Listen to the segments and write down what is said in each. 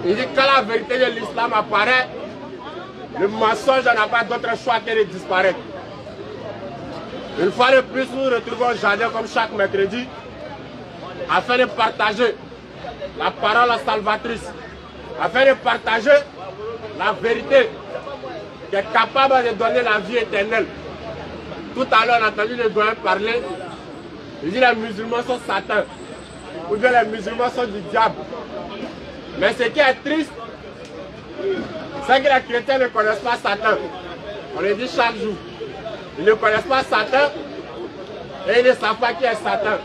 Il dit que quand la vérité de l'islam apparaît, le mensonge n'a pas d'autre choix que de disparaître. Une fois de plus, nous nous retrouvons au jardin comme chaque mercredi afin de partager la parole salvatrice, afin de partager la vérité qui est capable de donner la vie éternelle. Tout à l'heure, on a entendu le doyen parler. Il dit que les musulmans sont Satan, ou bien les musulmans sont du diable. Mais ce qui est triste, c'est que les chrétiens ne connaissent pas Satan. On le dit chaque jour. Ils ne connaissent pas Satan et ils ne savent pas qui est Satan.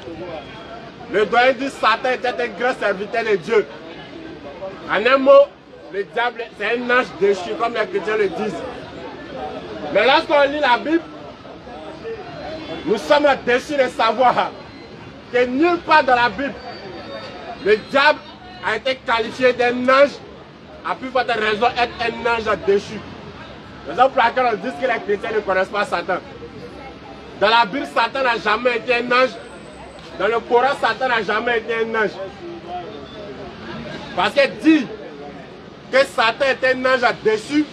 Le doyen dit que Satan était un grand serviteur de Dieu. En un mot, le diable, c'est un ange déchu, comme les chrétiens le disent. Mais lorsqu'on lit la Bible, nous sommes déçus de savoir que nulle part dans la Bible, le diable a été qualifié d'un ange, à plus forte raison être un ange déchu. Raison pour laquelle on dit que les chrétiens ne connaissent pas Satan. Dans la Bible, Satan n'a jamais été un ange. Dans le Coran, Satan n'a jamais été un ange. Parce que dit que Satan est un ange déchu,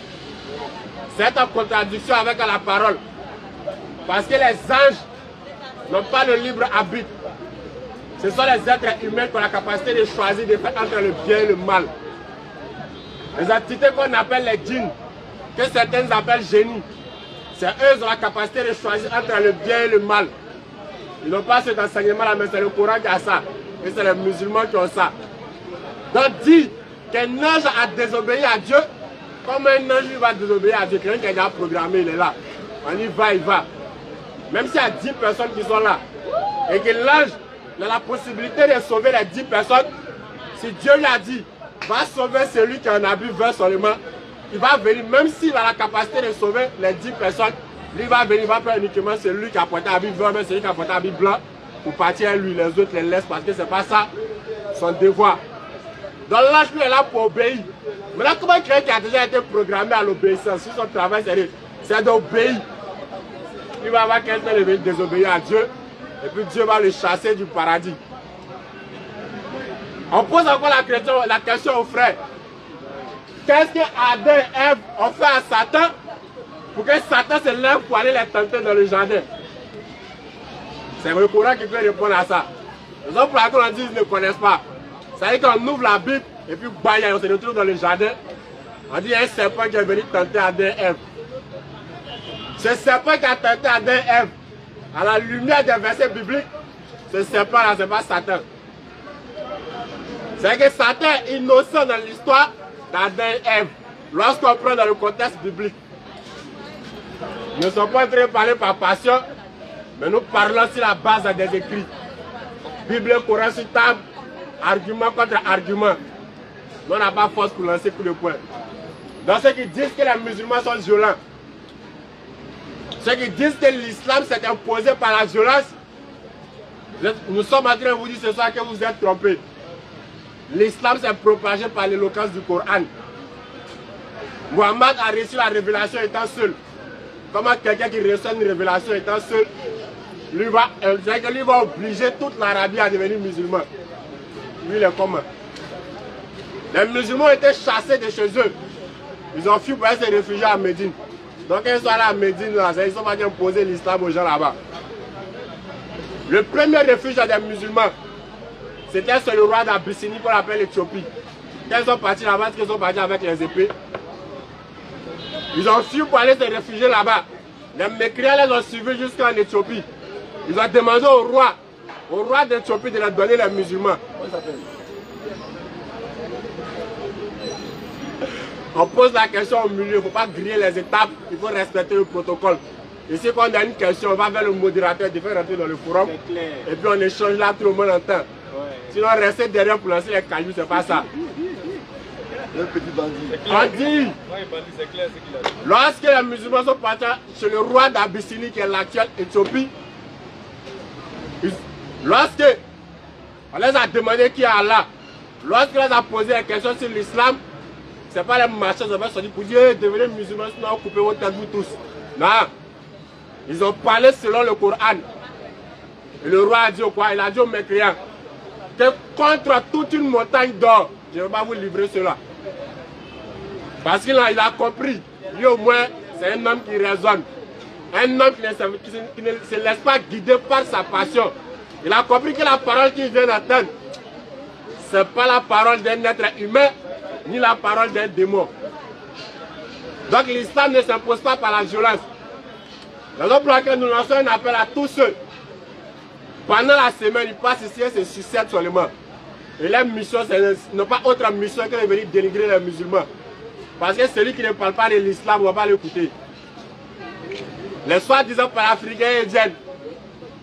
c'est en contradiction avec la parole. Parce que les anges n'ont pas le libre arbitre. Ce sont les êtres humains qui ont la capacité de choisir de faire entre le bien et le mal. Les entités qu'on appelle les djinns, que certains appellent génies, c'est eux qui ont la capacité de choisir entre le bien et le mal. Ils n'ont pas cet enseignement-là, mais c'est le Coran qui a ça. Et c'est les musulmans qui ont ça. Donc dit qu'un ange a désobéi à Dieu, comme un ange lui va désobéir à Dieu, quelqu'un qui est déjà programmé, il est là. On y va, il va. Même s'il y a 10 personnes qui sont là, et que l'ange a la possibilité de sauver les 10 personnes, si Dieu lui a dit, va sauver celui qui en a bu 20 seulement, il va venir, même s'il a la capacité de sauver les 10 personnes, lui va venir, il va faire uniquement celui qui a porté un habit blanc, mais celui qui a porté un habit blanc, pour partir à lui, les autres les laissent parce que c'est pas ça son devoir. Donc l'ange lui est là pour obéir. Maintenant, comment quelqu'un qui a déjà été programmé à l'obéissance, si son travail c'est d'obéir, il va avoir quelqu'un de désobéir à Dieu, et puis Dieu va le chasser du paradis. On pose encore la question aux frères. Qu'est-ce que Adam et Ève ont fait à Satan pour que Satan se lève pour aller les tenter dans le jardin? C'est le Coran qui peut répondre à ça. Les autres pour laquelle on dit qu'ils ne connaissent pas. Ça veut dire qu'on ouvre la Bible et puis on se retrouve dans le jardin. On dit qu'il y a un serpent qui est venu tenter Adam et Ève. Ce serpent qui a tenté Adam et Ève, à la lumière des versets bibliques, ce serpent-là, ce n'est pas Satan. C'est que Satan est innocent dans l'histoire d'Adam et Ève, lorsqu'on prend dans le contexte biblique. Nous ne sommes pas en train de parler par passion, mais nous parlons sur la base des écrits. Bible, Coran sur table, argument contre argument. Nous n'avons pas force pour lancer coup de poing. Dans ceux qui disent que les musulmans sont violents, ceux qui disent que l'islam s'est imposé par la violence, nous sommes en train de vous dire ce soir que vous êtes trompés. L'islam s'est propagé par l'éloquence du Coran. Muhammad a reçu la révélation étant seul. Comment quelqu'un qui reçoit une révélation étant seul, lui va obliger toute l'Arabie à devenir musulman. Lui, il est comment? Les musulmans ont été chassés de chez eux. Ils ont fui pour aller se réfugier à Médine. Donc ils sont allés à Médine, ils sont pas imposer l'islam aux gens là-bas. Le premier refuge des musulmans, c'était sur le roi d'Abyssinie qu'on appelle l'Éthiopie. Quand ils sont partis là-bas, ils sont partis avec les épées. Ils ont fui pour aller se réfugier là-bas. Les mécréants les ont suivis jusqu'en Éthiopie. Ils ont demandé au roi d'Éthiopie de leur donner les musulmans. On pose la question au milieu, il ne faut pas griller les étapes, il faut respecter le protocole. Ici, quand on a une question, on va vers le modérateur, il faut rentrer dans le forum. Et puis on échange là, tout le monde entend. Ouais. Sinon, rester derrière pour lancer les cailloux, c'est pas ça. Le petit bandit. On dit, lorsque les musulmans sont partis chez le roi d'Abyssinie, qui est l'actuelle Éthiopie, lorsque on les a demandé qui est Allah, lorsqu'on les a posé la question sur l'islam, ce n'est pas les marchands qui ont sorti pour dire devenez musulmans, sinon on coupe votre tête vous tous. Non. Ils ont parlé selon le Coran. Et le roi a dit quoi? Il a dit aux mécréants, que contre toute une montagne d'or. Je ne vais pas vous livrer cela. Parce qu'il a compris. Lui au moins, c'est un homme qui raisonne. Un homme qui ne se laisse pas guider par sa passion. Il a compris que la parole qu'il vient d'entendre, ce n'est pas la parole d'un être humain, ni la parole d'un démon. Donc l'islam ne s'impose pas par la violence. Dans le plan que nous lançons un appel à tous ceux. Pendant la semaine, ils passent ici et se succèdent seulement. Et leur mission, ce n'est pas autre mission que de venir dénigrer les musulmans. Parce que celui qui ne parle pas de l'islam, on ne va pas l'écouter. Les soi-disant panafricains et indiens,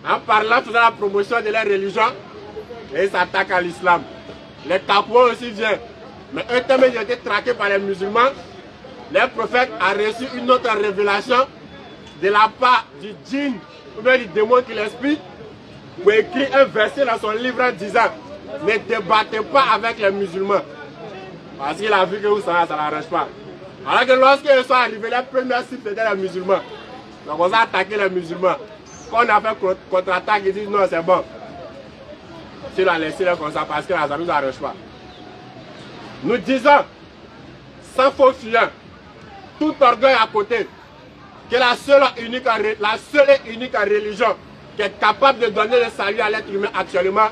en parlant, faisant la promotion de leur religion, et ils s'attaquent à l'islam. Les Capouans aussi viennent. Mais eux, tellement ils ont été traqués par les musulmans, leur prophète a reçu une autre révélation de la part du djinn, ou bien du démon qui l'explique, pour écrire un verset dans son livre en disant « Ne débattez pas avec les musulmans ». Parce qu'il a vu que vous savez, ça ne l'arrange pas. Alors que lorsqu'ils sont arrivés, la première cible c'était les musulmans. Donc on a attaqué les musulmans. Quand on a fait contre-attaque, ils disent non, c'est bon. Si on a laissé comme ça parce que ça ne nous arrange pas. Nous disons, sans faux fuyant, tout orgueil à côté, que la seule et unique religion qui est capable de donner le salut à l'être humain actuellement,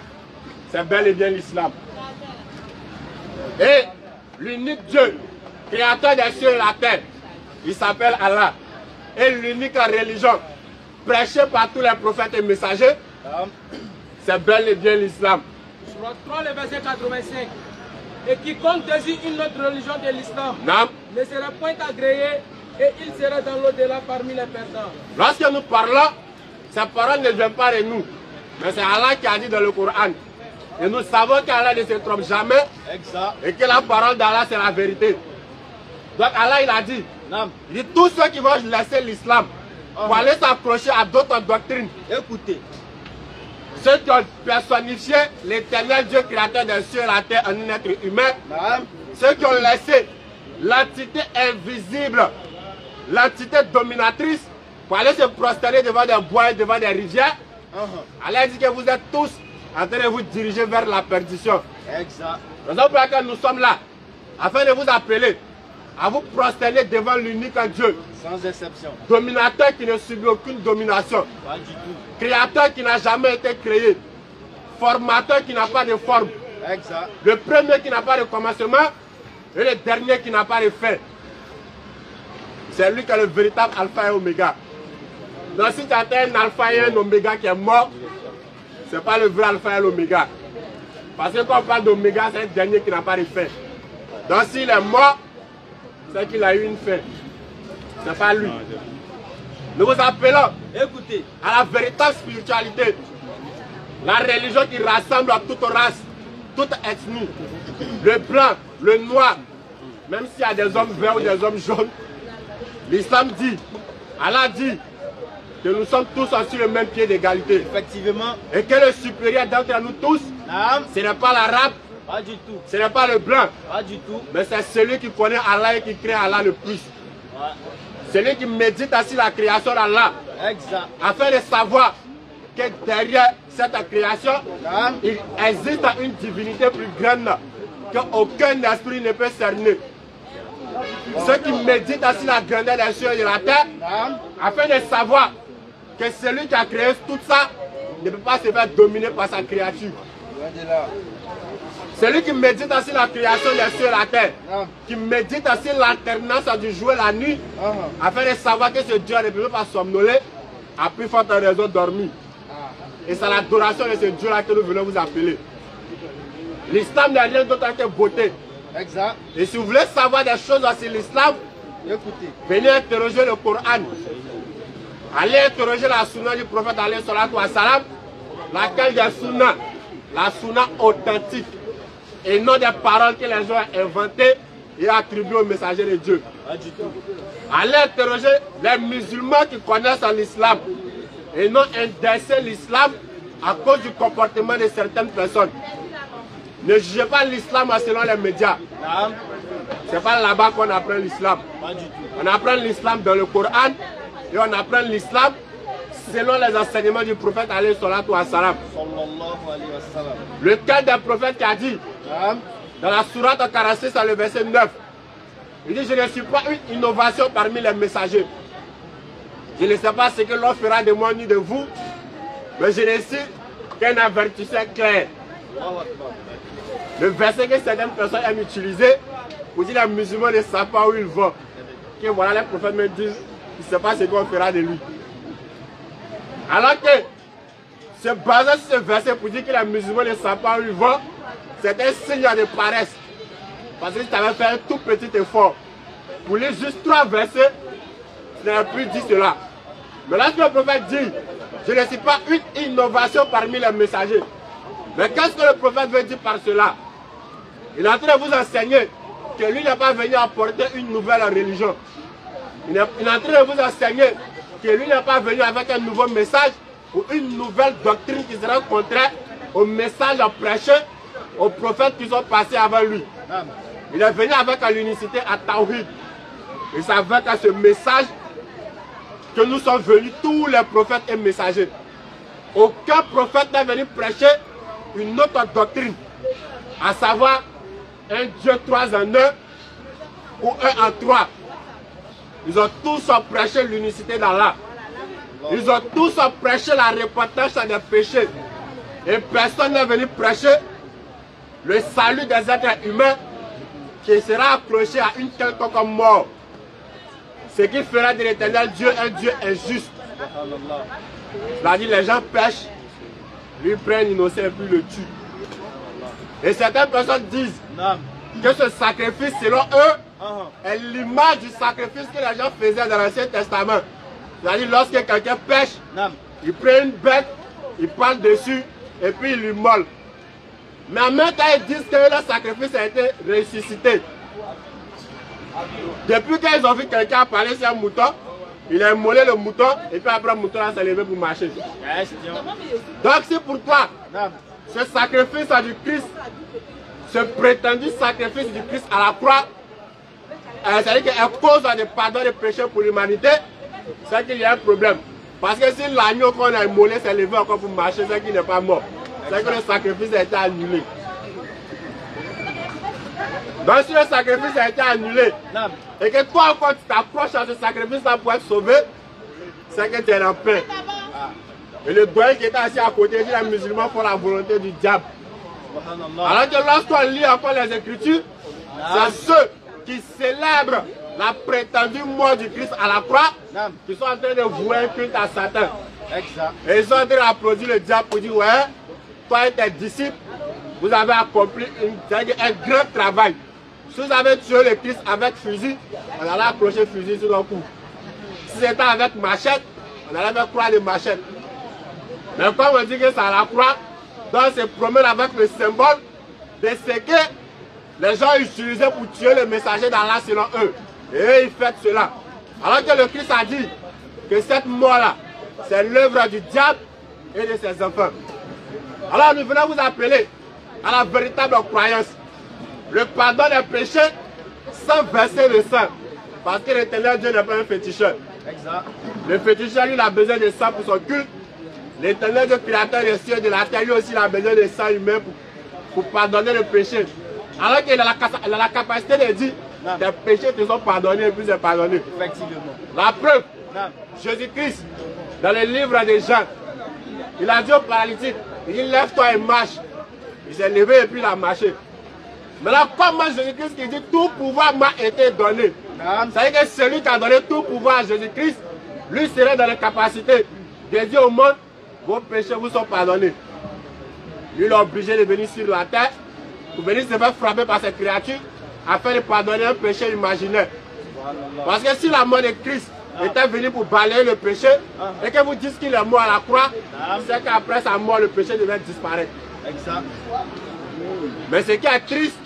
c'est bel et bien l'islam. Et l'unique Dieu, créateur des cieux et de la terre, il s'appelle Allah. Et l'unique religion prêchée par tous les prophètes et messagers, c'est bel et bien l'islam. Sur 3, le verset 85. Et quiconque désire une autre religion de l'islam ne sera point agréé et il sera dans l'au-delà parmi les perdants. Lorsque nous parlons, ces paroles ne viennent pas de nous, mais c'est Allah qui a dit dans le Coran. Et nous savons qu'Allah ne se trompe jamais. Exact. Et que la parole d'Allah c'est la vérité. Donc Allah il a dit, tous ceux qui vont laisser l'islam pour aller s'accrocher à d'autres doctrines. Écoutez. Ceux qui ont personnifié l'éternel Dieu créateur des cieux et la terre en un être humain. Ceux qui ont laissé l'entité invisible, l'entité dominatrice pour aller se prosterner devant des bois et devant des rivières. Allah dit que vous êtes tous en train de vous diriger vers la perdition. Exact. C'est pour laquelle nous sommes là, afin de vous appeler à vous prosterner devant l'unique Dieu. Sans exception. Dominateur qui ne subit aucune domination. Pas du tout. Créateur qui n'a jamais été créé. Formateur qui n'a pas de forme. Exact. Le premier qui n'a pas de commencement et le dernier qui n'a pas de fin. C'est lui qui est le véritable alpha et oméga. Donc si tu as un alpha et un oméga qui est mort, ce n'est pas le vrai alpha et l'oméga. Parce que quand on parle d'oméga, c'est un dernier qui n'a pas de fin. Donc s'il est mort, c'est qu'il a eu une fin. Ce n'est pas lui. Nous vous appelons, écoutez, à la véritable spiritualité. La religion qui rassemble à toute race, toute ethnie. Le blanc, le noir, même s'il y a des hommes verts ou des hommes jaunes. L'islam dit, Allah dit, que nous sommes tous sur le même pied d'égalité. Effectivement. Et que le supérieur d'entre nous tous, ce n'est pas l'arabe, pas du tout. Ce n'est pas le blanc, pas du tout. Mais c'est celui qui connaît Allah et qui crée Allah le plus. Ouais. Celui qui médite sur la création d'Allah. Exact. Afin de savoir que derrière cette création, il existe une divinité plus grande qu'aucun esprit ne peut cerner. Ceux qui méditent sur la grandeur des cieux et de la terre, afin de savoir que celui qui a créé tout ça ne peut pas se faire dominer par sa créature. Celui qui médite sur la création des cieux et de la terre, qui médite sur l'alternance du jour et la nuit, afin de savoir que ce Dieu ne peut pas somnoler, a plus forte raison dormir. Et c'est l'adoration de ce Dieu-là que nous venons vous appeler. L'islam n'est rien d'autre que beauté. Exact. Et si vous voulez savoir des choses sur l'islam, venez interroger le Coran. Allez interroger la sunna du prophète alayhi salatu wa salam, laquelle est sunna, la sunna authentique, et non des paroles que les gens ont inventées et attribuées aux messagers de Dieu. Allez interroger les musulmans qui connaissent l'islam, et non indexer l'islam à cause du comportement de certaines personnes. Ne jugez pas l'islam selon les médias. Ce n'est pas là-bas qu'on apprend l'islam. On apprend l'islam dans le Coran et on apprend l'islam selon les enseignements du prophète alayhi salatu wa salam. Le cas d'un prophète qui a dit dans la sourate 46 à le verset 9, il dit: je ne suis pas une innovation parmi les messagers. Je ne sais pas ce que l'on fera de moi ni de vous, mais je ne suis qu'un avertisseur clair. Le verset que certaines personnes aiment utiliser pour dire les musulmans ne savent pas où ils vont. Que voilà, les prophètes me disent qu'ils ne savent pas ce qu'on fera de lui. Alors que se baser sur ce verset pour dire que les musulmans ne savent pas où ils vont, c'est un signe de paresse. Parce que si tu avais fait un tout petit effort pour lire juste 3 versets, tu n'aurais plus dit cela. Mais lorsque le prophète dit: je ne suis pas une innovation parmi les messagers. Mais qu'est-ce que le prophète veut dire par cela? Il est en train de vous enseigner que lui n'est pas venu apporter une nouvelle religion. Il est en train de vous enseigner que lui n'est pas venu avec un nouveau message ou une nouvelle doctrine qui sera contraire au message prêché aux prophètes qui sont passés avant lui. Il est venu avec l'unicité à Tawhid. Et c'est avec ce message que nous sommes venus, tous les prophètes et messagers. Aucun prophète n'est venu prêcher une autre doctrine, à savoir un Dieu 3 en 1 ou 1 en 3. Ils ont tous prêché l'unicité d'Allah. Ils ont tous prêché la repentance des péchés. Et personne n'est venu prêcher le salut des êtres humains qui sera accroché à une quelconque mort. Ce qui fera de l'Éternel Dieu un Dieu injuste. C'est-à-dire les gens pêchent, lui prennent l'innocent et puis le tuent. Et certaines personnes disent que ce sacrifice selon eux est l'image du sacrifice que les gens faisaient dans l'Ancien Testament. C'est-à-dire lorsque quelqu'un pêche, il prend une bête, il parle dessus et puis il lui molle. Mais en même temps ils disent que le sacrifice a été ressuscité. Depuis qu'ils ont vu quelqu'un parler sur un mouton, il a immolé le mouton et puis après le mouton s'est levé pour marcher. Donc c'est pourquoi ce sacrifice du Christ, ce prétendu sacrifice du Christ à la croix, c'est-à-dire qu'à cause de pardon des péchés pour l'humanité, c'est qu'il y a un problème. Parce que si l'agneau qu'on a immolé s'est levé encore pour marcher, c'est qu'il n'est pas mort. C'est que le sacrifice a été annulé. Donc si le sacrifice a été annulé, et que toi encore tu t'approches à ce sacrifice-là pour être sauvé, c'est que tu es en paix. Et le doyen qui était assis à côté dit: les musulmans font la volonté du diable. Alors que lorsqu'on lit encore les Écritures, c'est ceux qui célèbrent la prétendue mort du Christ à la croix qui sont en train de vouer un culte à Satan. Et ils sont en train d'applaudir le diable pour dire: ouais, toi et tes disciples, vous avez accompli un grand travail. Si vous avez tué le Christ avec fusil, on allait accrocher fusil sur le cou. Si c'était avec machette, on allait faire croix de machette. Mais comme on dit que c'est à la croix, donc se promène avec le symbole de ce que les gens utilisaient pour tuer le messager d'Allah selon eux. Et eux, ils font cela. Alors que le Christ a dit que cette mort-là, c'est l'œuvre du diable et de ses enfants. Alors nous venons vous appeler à la véritable croyance. Le pardon des péchés sans verser le sang. Parce que l'Éternel Dieu n'est pas un féticheur. Le féticheur, lui, il a besoin de sang pour son culte. L'Éternel Dieu, créateur des cieux et de la terre, lui aussi, il a besoin de sang humain pour pardonner le péché. Alors qu'il a la capacité de dire: tes péchés te sont pardonnés et puis c'est pardonné. Effectivement. La preuve, Jésus-Christ, dans le livre des Jean, il a dit au paralytique: il dit, lève-toi et marche. Il s'est levé et puis il a marché. Mais là, comment Jésus-Christ qui dit tout pouvoir m'a été donné, ça veut dire que celui qui a donné tout pouvoir à Jésus-Christ, lui serait dans la capacité de dire au monde: vos péchés vous sont pardonnés. Lui, il est obligé de venir sur la terre pour venir se faire frapper par cette créature afin de pardonner un péché imaginaire. Parce que si la mort de Christ était venue pour balayer le péché et que vous dites qu'il est mort à la croix, c'est qu'après sa mort, le péché devait disparaître. Exact. Mais ce qui est triste,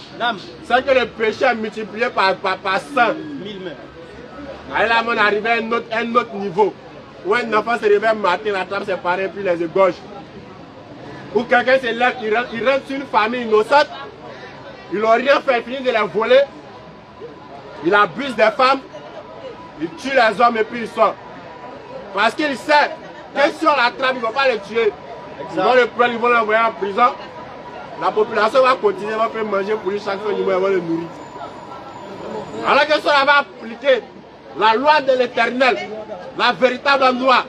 c'est que le péché est multiplié par 100. Alors là, on arrive à un autre niveau. Où un enfant se réveille matin, la trappe séparée, puis les égorge. Ou quelqu'un se lève, il rentre sur une famille innocente, ils n'ont rien fait, fini de les voler. Il abuse des femmes, il tue les hommes et puis il sort. Parce qu'il sait Que si on l'attrape, ils ne vont pas le tuer. Ils vont le prendre, ils vont l'envoyer en prison. La population va continuer, va faire manger pour lui chaque fois, ils vont le nourrir. Alors que si on va appliquer la loi de l'Éternel, la véritable loi,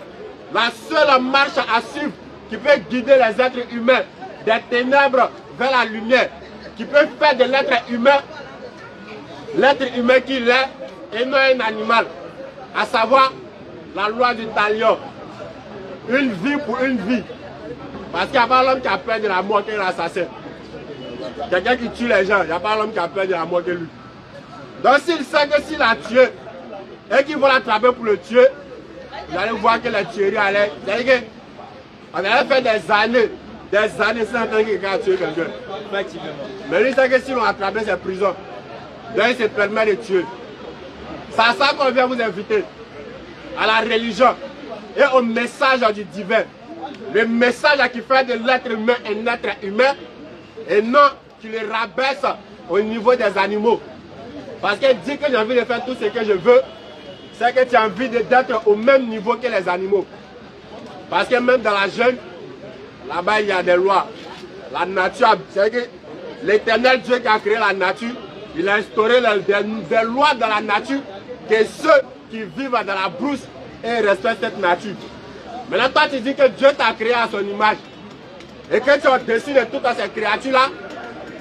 la seule marche à suivre qui peut guider les êtres humains des ténèbres vers la lumière, qui peut faire de l'être humain qu'il est et non un animal, à savoir la loi du talion. Une vie pour une vie. Parce qu'il n'y a pas l'homme qui a peur de la mort que l'assassin. Quelqu'un qui tue les gens, il n'y a pas l'homme qui a peur de la mort que lui. Donc s'il sait que s'il a tué et qu'il va l'attraper pour le tuer, vous allez voir que la tuerie allait. C'est-à-dire qu'on allait faire des années sans entendre que quelqu'un a tué quelqu'un. Mais lui sait que si l'on attrape ses prisons, donc il se permet de tuer. C'est à ça qu'on vient vous inviter. À la religion et au message du divin. Le message qui fait de l'être humain un être humain et non qui le rabaisse au niveau des animaux. Parce qu'il dit que j'ai envie de faire tout ce que je veux, c'est que tu as envie d'être au même niveau que les animaux. Parce que même dans la jungle, là-bas il y a des lois. La nature, c'est que l'Éternel Dieu qui a créé la nature, il a instauré des lois dans la nature que ceux qui vivent dans la brousse et respectent cette nature. Maintenant, toi, tu dis que Dieu t'a créé à son image et que tu es au-dessus de toutes ces créatures-là.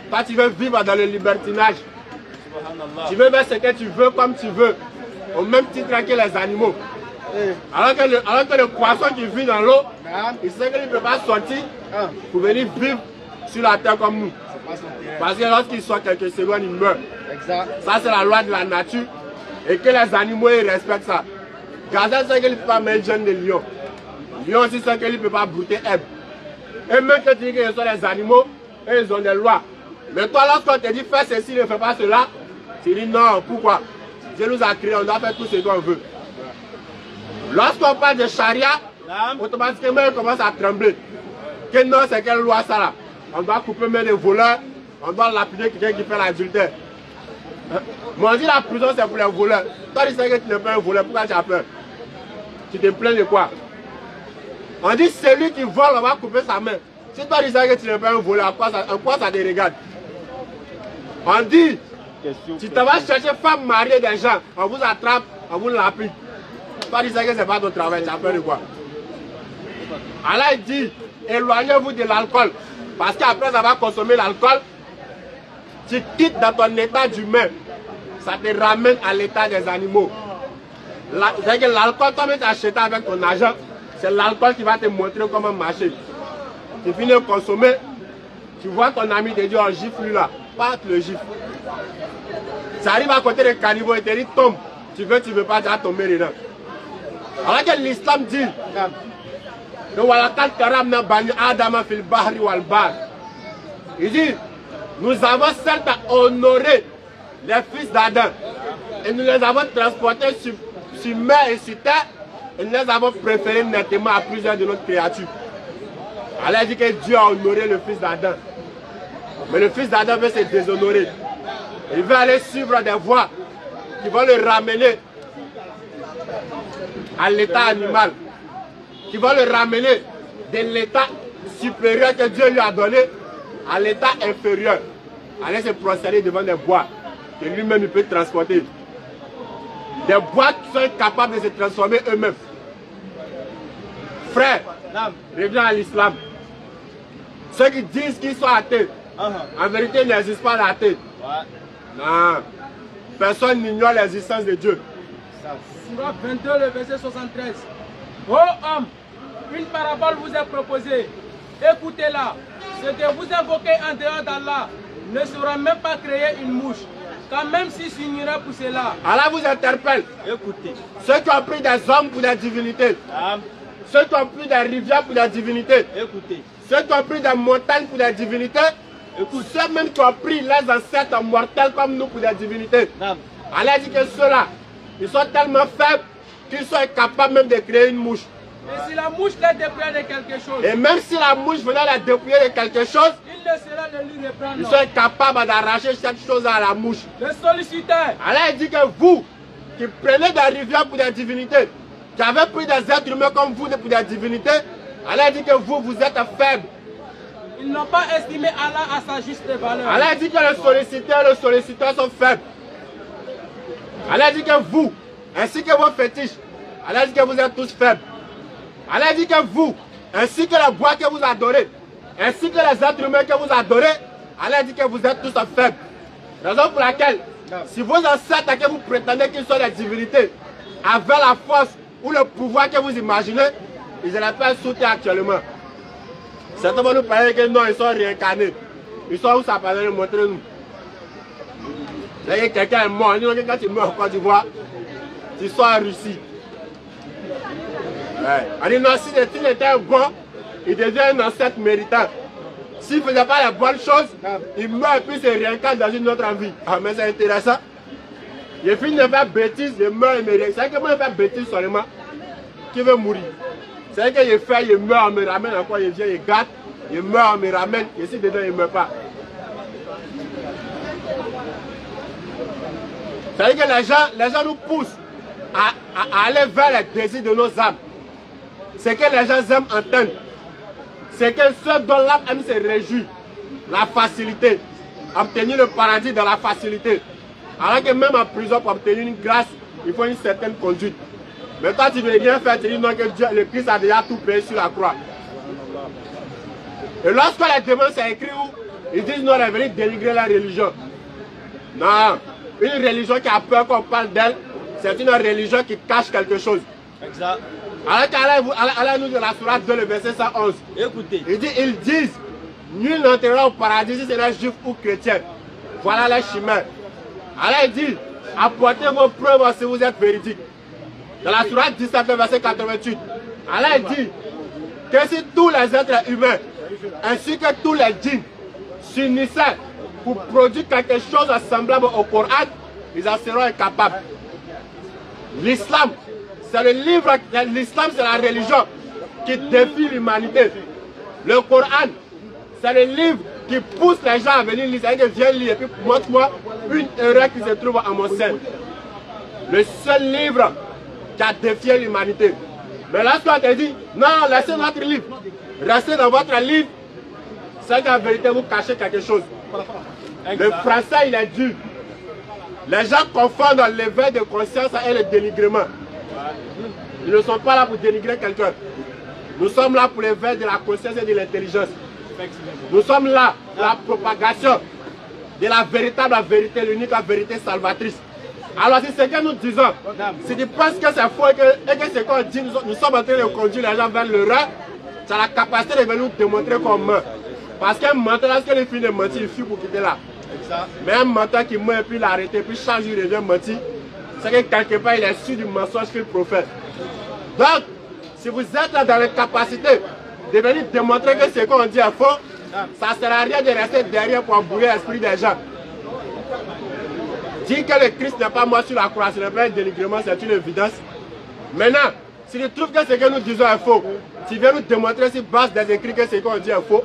Toi, tu veux vivre dans le libertinage. Tu veux faire ce que tu veux comme tu veux, au même titre que les animaux. Alors que le poisson qui vit dans l'eau, il sait qu'il ne peut pas sortir pour venir vivre sur la terre comme nous. Parce que lorsqu'il sort quelques secondes, il meurt. Ça, c'est la loi de la nature et que les animaux ils respectent ça. Gazelle sait qu'il ne peut pas mettre jeune de lion. Lion aussi sait qu'il ne peut pas brouter herbe. Et même que tu dis que ce sont les animaux, et ils ont des lois. Mais toi, lorsqu'on te dit fais ceci, ne fais pas cela, tu dis non, pourquoi? Dieu nous a créé, on doit faire tout ce qu'on veut. Lorsqu'on parle de charia, automatiquement on commence à trembler. Que non, c'est quelle loi ça là? On doit couper même les voleurs, on doit lapider quelqu'un qui fait l'adultère. Mais on dit la prison c'est pour les voleurs. Toi tu sais que tu n'es pas un voleur, pourquoi tu as peur? Tu te plains de quoi? On dit celui qui vole, on va couper sa main. Si toi tu sais que tu n'es pas un voleur, en quoi ça te regarde? On dit, tu te vas chercher femme mariée des gens, on vous attrape, on vous lapide. Toi tu sais que ce n'est pas ton travail, tu as peur de quoi? Allah il dit, éloignez-vous de l'alcool. Parce qu'après avoir consommé l'alcool, tu quittes dans ton état d'humain. Ça te ramène à l'état des animaux. C'est que l'alcool, toi-même tu as acheté avec ton argent, c'est l'alcool qui va te montrer comment marcher. Tu finis de consommer, tu vois ton ami te dit, oh gifle lui là, pas le gifle. Ça arrive à côté des cannibaux et te dit, tombe. Tu veux pas, tu vas tomber dedans. Alors que l'islam dit, il dit, nous avons certes honoré les fils d'Adam et nous les avons transportés sur mer et sur terre et nous les avons préférés nettement à plusieurs de nos créatures. Allah dit que Dieu a honoré le fils d'Adam. Mais le fils d'Adam veut se déshonorer. Il veut aller suivre des voies qui vont le ramener à l'état animal, qui vont le ramener de l'état supérieur que Dieu lui a donné à l'état inférieur. Aller se prosterner devant des bois que lui-même il peut transporter. Des bois qui sont capables de se transformer eux-mêmes. Frère, reviens à l'islam. Ceux qui disent qu'ils sont athées, en vérité il n'existe pas d'athée. Non. Personne n'ignore l'existence de Dieu. Surah 22, le verset 73. Ô homme, une parabole vous est proposée. Écoutez-la. Ce que vous invoquez en dehors d'Allah ne saura même pas créer une mouche. Quand même s'il s'ignorait pour cela. Allah vous interpelle. Écoutez. Ceux qui ont pris des hommes pour des divinités. Ceux qui ont pris des rivières pour des divinités. Écoutez. Ceux qui ont pris des montagnes pour des divinités. Écoute. Ceux même qui ont pris les ancêtres mortels comme nous pour des divinités. Allah dit que ceux-là, ils sont tellement faibles qu'ils sont incapables même de créer une mouche. Et si la mouche les dépouille de quelque chose. Et même si la mouche venait la dépouiller de quelque chose, il ne sera de lui reprendre. Ils sont incapables d'arracher cette chose à la mouche. Le solliciteur. Allah dit que vous, qui prenez des rivières pour des divinités, qui avait pris des êtres humains comme vous pour des divinités, Allah dit que vous êtes faibles. Ils n'ont pas estimé Allah à sa juste valeur. Allah dit que les solliciteurs sont faibles. Allah dit que vous, ainsi que vos fétiches, Allah dit que vous êtes tous faibles. Allah dit que vous, ainsi que les bois que vous adorez, ainsi que les êtres humains que vous adorez, Allah dit que vous êtes tous faibles. Raison pour laquelle, si vos ancêtres que vous prétendez qu'ils sont des divinités, avaient la force ou le pouvoir que vous imaginez, ils n'auraient pas sauté actuellement. Certains vont nous parler que non, ils sont réincarnés. Ils sont où ça paraît, montrez-nous. Quelqu'un est mort, quand tu meurs en Côte d'Ivoire, tu sors en Russie. Ouais. On dit non, s'il était bon, il devient un ancêtre méritant. S'il ne faisait pas les bonnes choses, il meurt et puis se réincarne dans une autre vie. Ah, mais c'est intéressant. Il finit de faire bêtises, il meurt et me réincarne. C'est que moi, je fais bêtises seulement, qui veut mourir. C'est que je fais, il meurt, on me ramène encore, il vient, il gâte, il meurt, on me ramène, et si dedans, il ne meurt pas. C'est-à-dire que les gens nous poussent à aller vers les désirs de nos âmes. C'est que les gens aiment entendre. C'est que ceux dont l'âme aime se réjouir. La facilité. Obtenir le paradis dans la facilité. Alors que même en prison, pour obtenir une grâce, il faut une certaine conduite. Mais toi, tu ne veux rien faire, tu dis non, que Dieu, le Christ a déjà tout payé sur la croix. Et lorsque les démons, c'est écrit où ils disent non, on est venu dénigrer la religion. Non. Une religion qui a peur qu'on parle d'elle, c'est une religion qui cache quelque chose. Exact. Alors qu'Allah nous dit dans la sourate 2, le verset 111. Écoutez. Ils disent, nul n'entrera au paradis si c'est un juif ou chrétien. Voilà les chimères. Allah dit, apportez vos preuves si vous êtes véridiques. Dans la sourate 17, verset 88, Allah dit que si tous les êtres humains, ainsi que tous les djinns, s'unissaient pour produire quelque chose de semblable au Coran, ils en seront incapables. L'islam, c'est le livre, l'islam c'est la religion qui défie l'humanité. Le Coran, c'est le livre qui pousse les gens à venir lire. C'est-à-dire que viens lire et puis montre-moi une erreur qui se trouve en mon sein. Le seul livre qui a défié l'humanité. Mais lorsqu'on te dit, non, laissez notre livre, restez dans votre livre, c'est qu'en vérité vous cachez quelque chose. Le français, il est dur. Les gens confondent l'éveil de conscience et le dénigrement. Ils ne sont pas là pour dénigrer quelqu'un. Nous sommes là pour l'éveil de la conscience et de l'intelligence. Nous sommes là pour la propagation de la véritable vérité, l'unique vérité salvatrice. Alors si c'est ce que nous disons, si tu penses que c'est faux et que ce qu'on dit, nous sommes en train de conduire les gens vers l'erreur, tu as la capacité de venir nous démontrer qu'on meurt. Parce qu'un menteur, lorsqu'il finit de mentir, il fuit pour quitter là. Mais un menteur qui meurt et puis l'arrête et puis change, il revient mentir, c'est que quelque part il est sûr du mensonge qu'il profère. Donc, si vous êtes là dans l'incapacité de venir démontrer que ce qu'on dit est faux, ça ne sert à rien de rester derrière pour embrouiller l'esprit des gens. Dire que le Christ n'est pas mort sur la croix, ce n'est pas un dénigrement, c'est une évidence. Maintenant, si tu trouves que ce que nous disons est faux, tu viens nous démontrer sur base des écrits que ce qu'on dit est faux.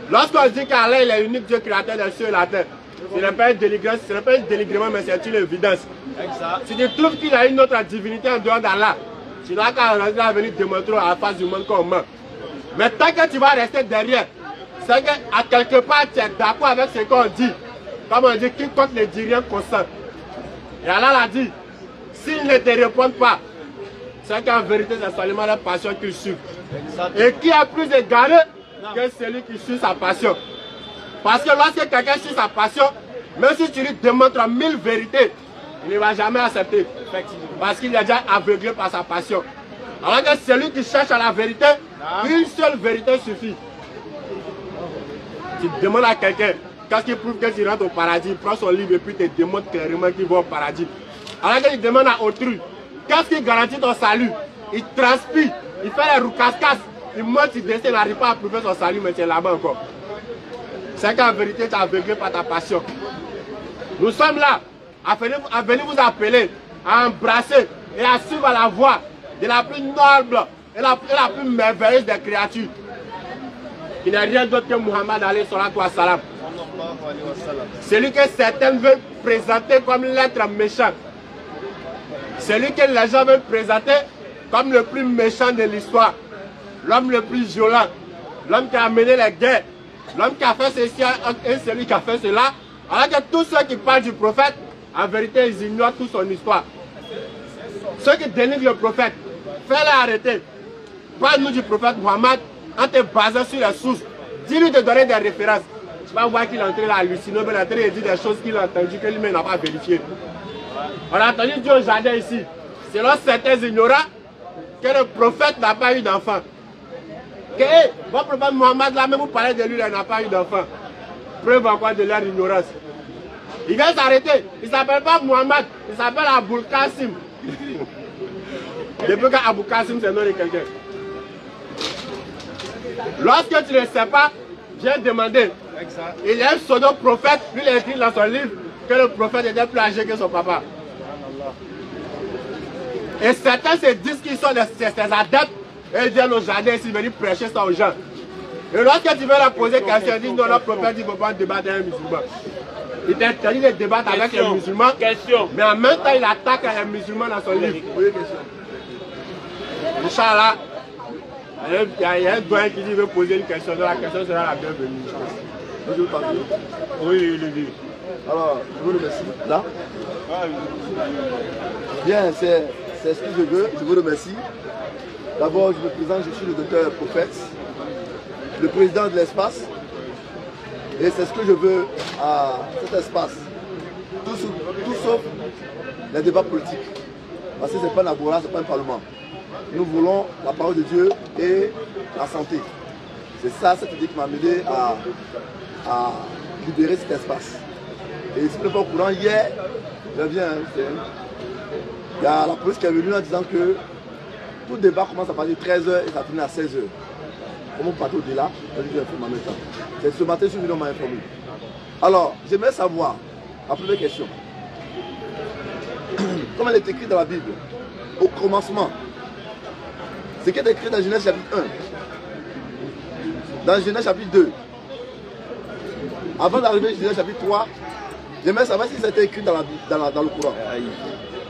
Lorsqu'on dit qu'Allah est l'unique Dieu créateur des cieux et de la terre, ce n'est pas un dénigrement, mais c'est une évidence. Exact. Si tu trouves qu'il y a une autre divinité en dehors d'Allah, tu n'as qu'à venir démontrer à la face du monde qu'on meurt. Mais tant que tu vas rester derrière, c'est qu'à quelque part tu es d'accord avec ce qu'on dit. Comme on dit, quiconque ne dit rien consent. Et Allah l'a dit, s'ils ne te répondent pas, c'est qu'en vérité c'est seulement la passion qu'ils suivent. Et qui est plus égaré que celui qui suit sa passion. Parce que lorsque quelqu'un suit sa passion, même si tu lui démontres 1000 vérités, il ne va jamais accepter. Parce qu'il est déjà aveuglé par sa passion. Alors que celui qui cherche à la vérité, une seule vérité suffit. Tu demandes à quelqu'un, qu'est-ce qui prouve que tu rentres au paradis, il prend son livre et puis te démontre clairement qu'il va au paradis. Alors qu'il demande à autrui, qu'est-ce qui garantit ton salut? Il transpire, il fait les roucascas, il monte, il descend, il n'arrive pas à prouver son salut, mais tu es là-bas encore. C'est qu'en vérité, tu es aveuglé par ta passion. Nous sommes là, à venir vous appeler, à embrasser et à suivre la voie de la plus noble et la plus merveilleuse des créatures. Qui n'est rien d'autre que Muhammad alayhi salatu wa salam. Celui que certains veulent présenter comme l'être méchant. celui que les gens veulent présenter comme le plus méchant de l'histoire, l'homme le plus violent, l'homme qui a mené les guerres, l'homme qui a fait ceci et celui qui a fait cela, alors que tous ceux qui parlent du prophète, en vérité, ils ignorent toute son histoire. Ceux qui dénigrent le prophète, fais-les arrêter. Parle-nous du prophète Mohammed en te basant sur les sources. Dis-lui de donner des références. Tu vas voir qu'il est en train d'halluciner, mais il est en train de dire des choses qu'il a entendues que lui-même n'a pas vérifiées. On a entendu Dieu au jardin ici, selon certains ignorants, que le prophète n'a pas eu d'enfant. Que votre prophète Mohammed, là, même vous parlez de lui, il n'a pas eu d'enfant. Preuve encore de leur ignorance. Il vient s'arrêter. Il ne s'appelle pas Mohammed, il s'appelle Aboul Kassim. Depuis qu'Abou Kassim, c'est le nom de quelqu'un. Lorsque tu ne sais pas, viens demander. Il y a un pseudo-prophète, lui il a écrit dans son livre que le prophète était plus âgé que son papa. Et certains se disent qu'ils sont ses adeptes et ils viennent au jardin ici venir prêcher ça aux gens. Et lorsque tu veux leur poser question, ils disent non, le prophète il ne faut pas débattre avec un musulman. Il t'interdit de débattre avec les musulmans, mais en même temps il attaque les musulmans dans son livre. Inch'Allah, il y a un doyen qui dit qu'il veut poser une question, donc la question sera la bienvenue. Oui. Alors, je vous remercie. Là bien, c'est ce que je veux. Je vous remercie. D'abord, je me présente, je suis le docteur Prophète, le président de l'espace. Et c'est ce que je veux à cet espace. Tout sauf les débats politiques. Parce que ce n'est pas un agora, ce n'est pas un parlement. Nous voulons la parole de Dieu et la santé. C'est ça, cette idée qui m'a amené à libérer cet espace. Et si vous n'êtes pas au courant, hier, je viens, il y a la police qui est venue en disant que tout débat commence à partir de 13h et ça finit à 16h. Comment vous partez au-delà? C'est ce matin, je suis venu, on m'a informé. Alors, j'aimerais savoir, la première question, comme elle est écrite dans la Bible, au commencement, ce qui est écrit dans Genèse chapitre 1, dans Genèse chapitre 2, avant d'arriver à Genèse chapitre 3, j'aimerais savoir si c'était écrit dans le Coran.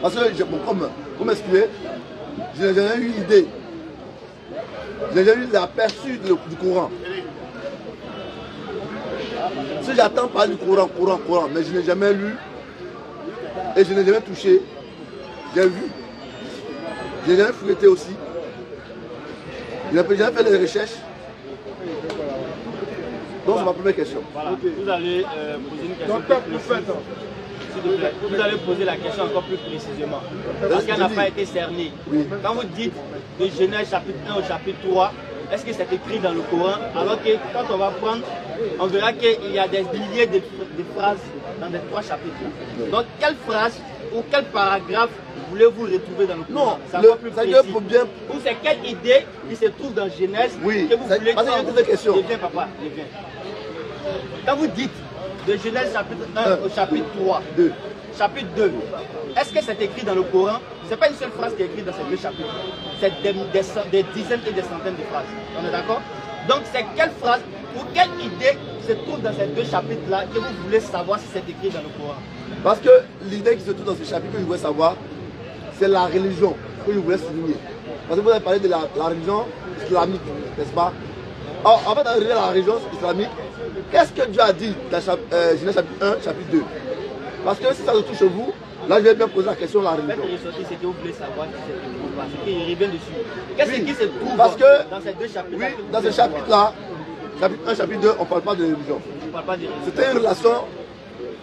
Parce que, comme vous m'expliquez, je n'ai jamais eu l'idée, je n'ai jamais eu l'aperçu du Coran. Si j'attends pas du Coran, mais je n'ai jamais lu et je n'ai jamais touché, j'ai vu, je n'ai jamais fouetté aussi, je n'ai jamais fait les recherches. Donc c'est ma première question. Voilà. Okay. Vous allez poser une question plus précise. S'il vous plaît. Vous allez poser la question encore plus précisément. Parce qu'elle n'a pas été cernée. Oui. Quand vous dites de Genèse chapitre 1 au chapitre 3, est-ce que c'est écrit dans le Coran? Alors que quand on va prendre, on verra qu'il y a des milliers de phrases dans les 3 chapitres. Donc quelle phrase ou quel paragraphe voulez-vous retrouver dans le Coran? Non, ça va plus précis. Bien... Ou c'est quelle idée qui se trouve dans Genèse que vous voulez... Parce qu'il y a des questions. Viens papa, viens. Quand vous dites de Genèse chapitre 1 au chapitre 3, chapitre 2, est-ce que c'est écrit dans le Coran? Ce n'est pas une seule phrase qui est écrite dans ces 2 chapitres. C'est des dizaines et des centaines de phrases. On est d'accord? Donc c'est quelle phrase ou quelle idée se trouve dans ces 2 chapitres-là que vous voulez savoir si c'est écrit dans le Coran? Parce que l'idée qui se trouve dans ce chapitre que je voulais savoir, c'est la religion que je voulais souligner. Parce que vous avez parlé de la religion islamique, n'est-ce pas? Alors, avant d'arriver à la religion islamique, qu'est-ce que Dieu a dit dans Genèse chapitre 1, chapitre 2? Parce que si ça se touche vous, là je vais bien poser la question de la religion. C'est que vous voulez savoir si c'est écrit ou pas, c'est qu'il revient dessus. Qu'est-ce qui se trouve dans ces 2 chapitres? Oui, dans ce chapitre-là, chapitre 1, chapitre 2, on ne parle pas de religion. C'était une relation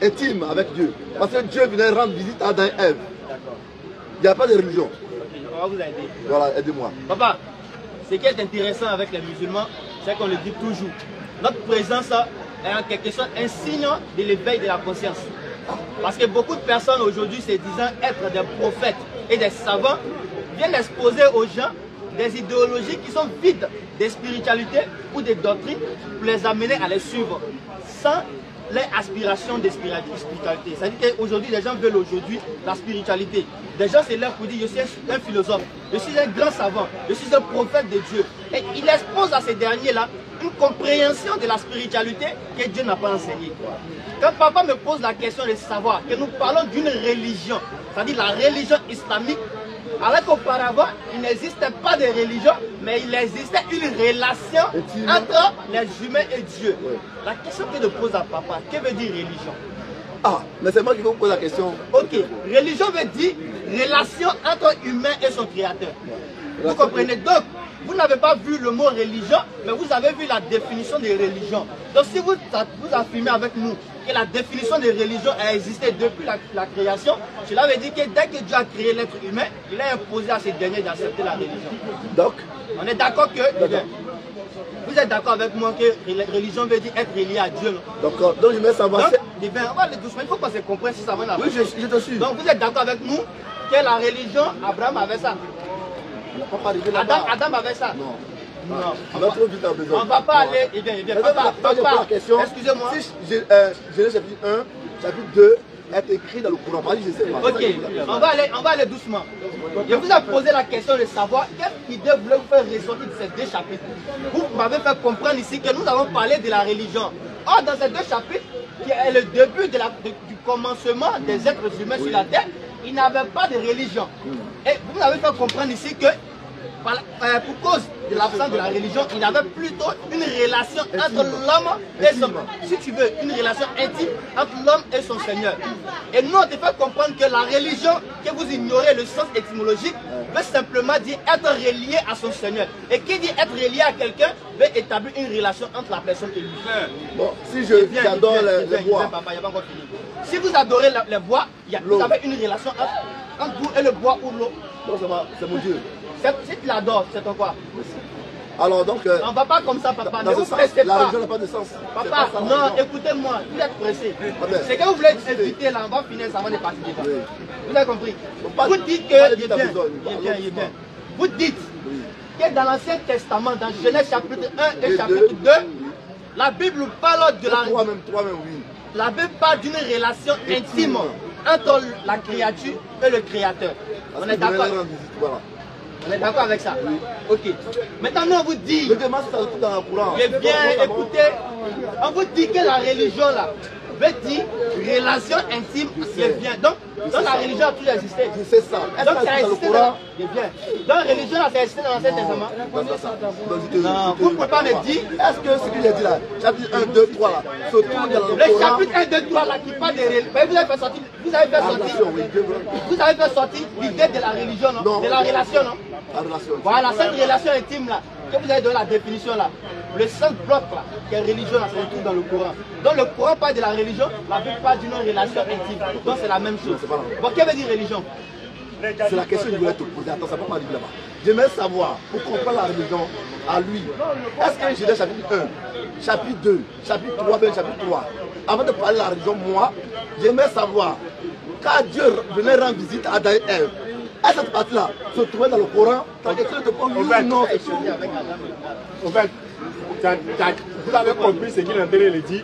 intime avec Dieu. Parce que Dieu venait rendre visite à Adam et Ève. Il n'y a pas de religion. Ok, on va vous aider. Voilà, aidez-moi. Papa, ce qui est intéressant avec les musulmans, c'est qu'on le dit toujours. Notre présence est en quelque sorte un signe de l'éveil de la conscience. Parce que beaucoup de personnes aujourd'hui se disant être des prophètes et des savants viennent exposer aux gens des idéologies qui sont vides de spiritualité ou de doctrine pour les amener à les suivre sans les aspirations de spiritualité. C'est-à-dire qu'aujourd'hui, les gens veulent aujourd'hui la spiritualité. Des gens se lèvent pour dire, je suis un philosophe, je suis un grand savant, je suis un prophète de Dieu. Et il expose à ces derniers-là une compréhension de la spiritualité que Dieu n'a pas enseignée. Quand papa me pose la question de savoir que nous parlons d'une religion, c'est-à-dire la religion islamique, alors qu'auparavant, il n'existait pas de religion, mais il existait une relation entre les humains et Dieu. Oui. La question que je pose à papa, que veut dire religion? Ah, mais c'est moi qui vous pose la question. Ok, religion veut dire relation entre humain et son créateur. Vous comprenez? Donc, vous n'avez pas vu le mot religion, mais vous avez vu la définition de religion. Donc, si vous affirmez avec nous que la définition de religion a existé depuis la création, cela veut dire que dès que Dieu a créé l'être humain, il a imposé à ces derniers d'accepter la religion. Donc, on est d'accord que... Vous êtes d'accord avec moi que religion veut dire être relié à Dieu? Donc je vais savoir... on va aller doucement, il faut qu'on se comprenne si ça va là. Oui, je te suis. Donc, vous êtes d'accord avec nous que la religion, Abraham avait ça? Adam avait ça? Non. Non. On va trop vite en besoin. On ne va pas aller. Eh bien, papa, excusez-moi. Genèse chapitre 1, chapitre 2, est écrit dans le Coran. Je sais pas. Ok, on va aller doucement. Je vous ai posé la question de savoir quelle idée voulez-vous faire ressortir de ces deux chapitres. Vous m'avez fait comprendre ici que nous avons parlé de la religion. Or, dans ces deux chapitres, qui est le début du commencement des êtres humains sur la terre, il n'y avait pas de religion. Et vous m'avez fait comprendre ici que pour cause de l'absence de la religion, il y avait plutôt une relation entre l'homme et son... Si tu veux, une relation intime entre l'homme et son Seigneur. Et nous, on te fait comprendre que la religion, que vous ignorez le sens étymologique, veut simplement dire être relié à son Seigneur. Et qui dit être relié à quelqu'un, veut établir une relation entre la personne et lui. Bon, si j'adore les bois... Papa, il n'y a pas encore fini. Si vous adorez les bois, vous avez une relation entre vous et le bois ou l'eau. Non, c'est mon Dieu. Si tu l'adores, c'est ton quoi? Alors donc... on ne va pas comme ça, papa. Ne vous pressez pas. La religion n'a pas de sens. Papa, non, écoutez-moi, vous êtes pressé. C'est que vous voulez éviter là, on va finir ça avant de partir. Oui. Vous avez compris? Vous dites que... Vous dites que dans l'Ancien Testament, dans Genèse chapitre 1 et chapitre 2, la Bible parle de la... 3 même, oui. La Bible parle d'une relation intime entre la créature et le Créateur. On est d'accord? Voilà. On est d'accord avec ça? Oui. Ok. Maintenant, on vous dit... Le débat, ça se trouve dans le Coran. Eh bien, écoutez, on vous dit que la religion, là, veut dire relation intime, c'est bien. Donc, la religion a toujours existé. Je sais ça. Donc, ça a existé dans... Donc, la religion, ça a existé dans l'Ancien Testament. Non, vous ne pouvez pas me dire... Est-ce que ce que j'ai dit là, chapitre 1, 2, 3 là, se trouve dans le Coran? Le chapitre 1, 2, 3 là, qui parle de religion, vous avez fait sortir l'idée de la religion, non? De la relation, non? La relation. Voilà, cette relation intime là, que vous avez donné la définition là, le seul bloc là, qui est religion là, se retrouve dans le Coran. Donc le Coran parle de la religion, la Bible parle d'une relation intime. Donc c'est la même chose. Bon, qu'est-ce que veut dire religion? C'est la question que je voulais te poser. Attends, ça ne peut pas dire là-bas. J'aimerais savoir, pour comprendre la religion à lui, est-ce que Genèse chapitre 1, chapitre 2, chapitre 3, ben chapitre 3, avant de parler de la religion, moi, j'aimerais savoir, quand Dieu venait rendre visite à Adam et Ève, à cette partie-là, se trouvait dans le Coran, t'as quelque chose de bon, non, c'est sûr. En fait, vous avez compris ce qu'il est en train de dire.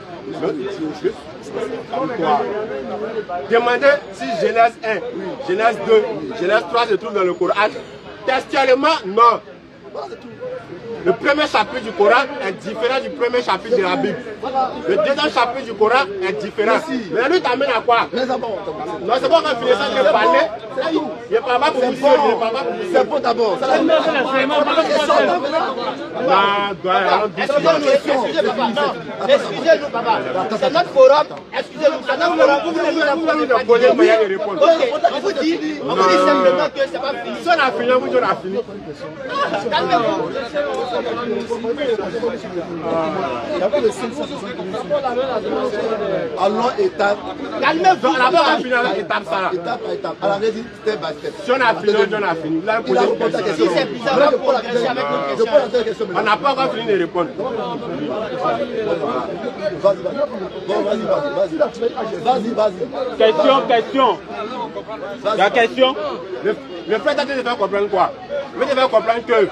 Demandez si Genèse 1, Genèse 2, Genèse 3 se trouve dans le Coran. Textuellement, non. Le premier chapitre du Coran est différent du premier chapitre de la Bible. Le deuxième chapitre du Coran est différent. Mais lui t'amène à quoi? Non, c'est bon qu'on finisse ça de parler. Il n'est pas mal pour vous. C'est bon d'abord. Excusez-nous, papa. C'est notre forum. Excusez-nous, c'est notre forum. Vous voulez nous poser répondre. Ok, on vous dit simplement que c'est pas fini. Si on a fini, vous on a fini. Calmez-vous. Allons étape. Calmez-vous. On n'a pas fini avec étape ça. Étape par étape. Alors, on a dit step by step. Si on a fini, on a fini. Là, si c'est bizarre, on va progresser avec notre question. On n'a pas encore fini de répondre. Vas-y. Question. La question. Le frère t'a dit de faire comprendre quoi? Il veut faire comprendre que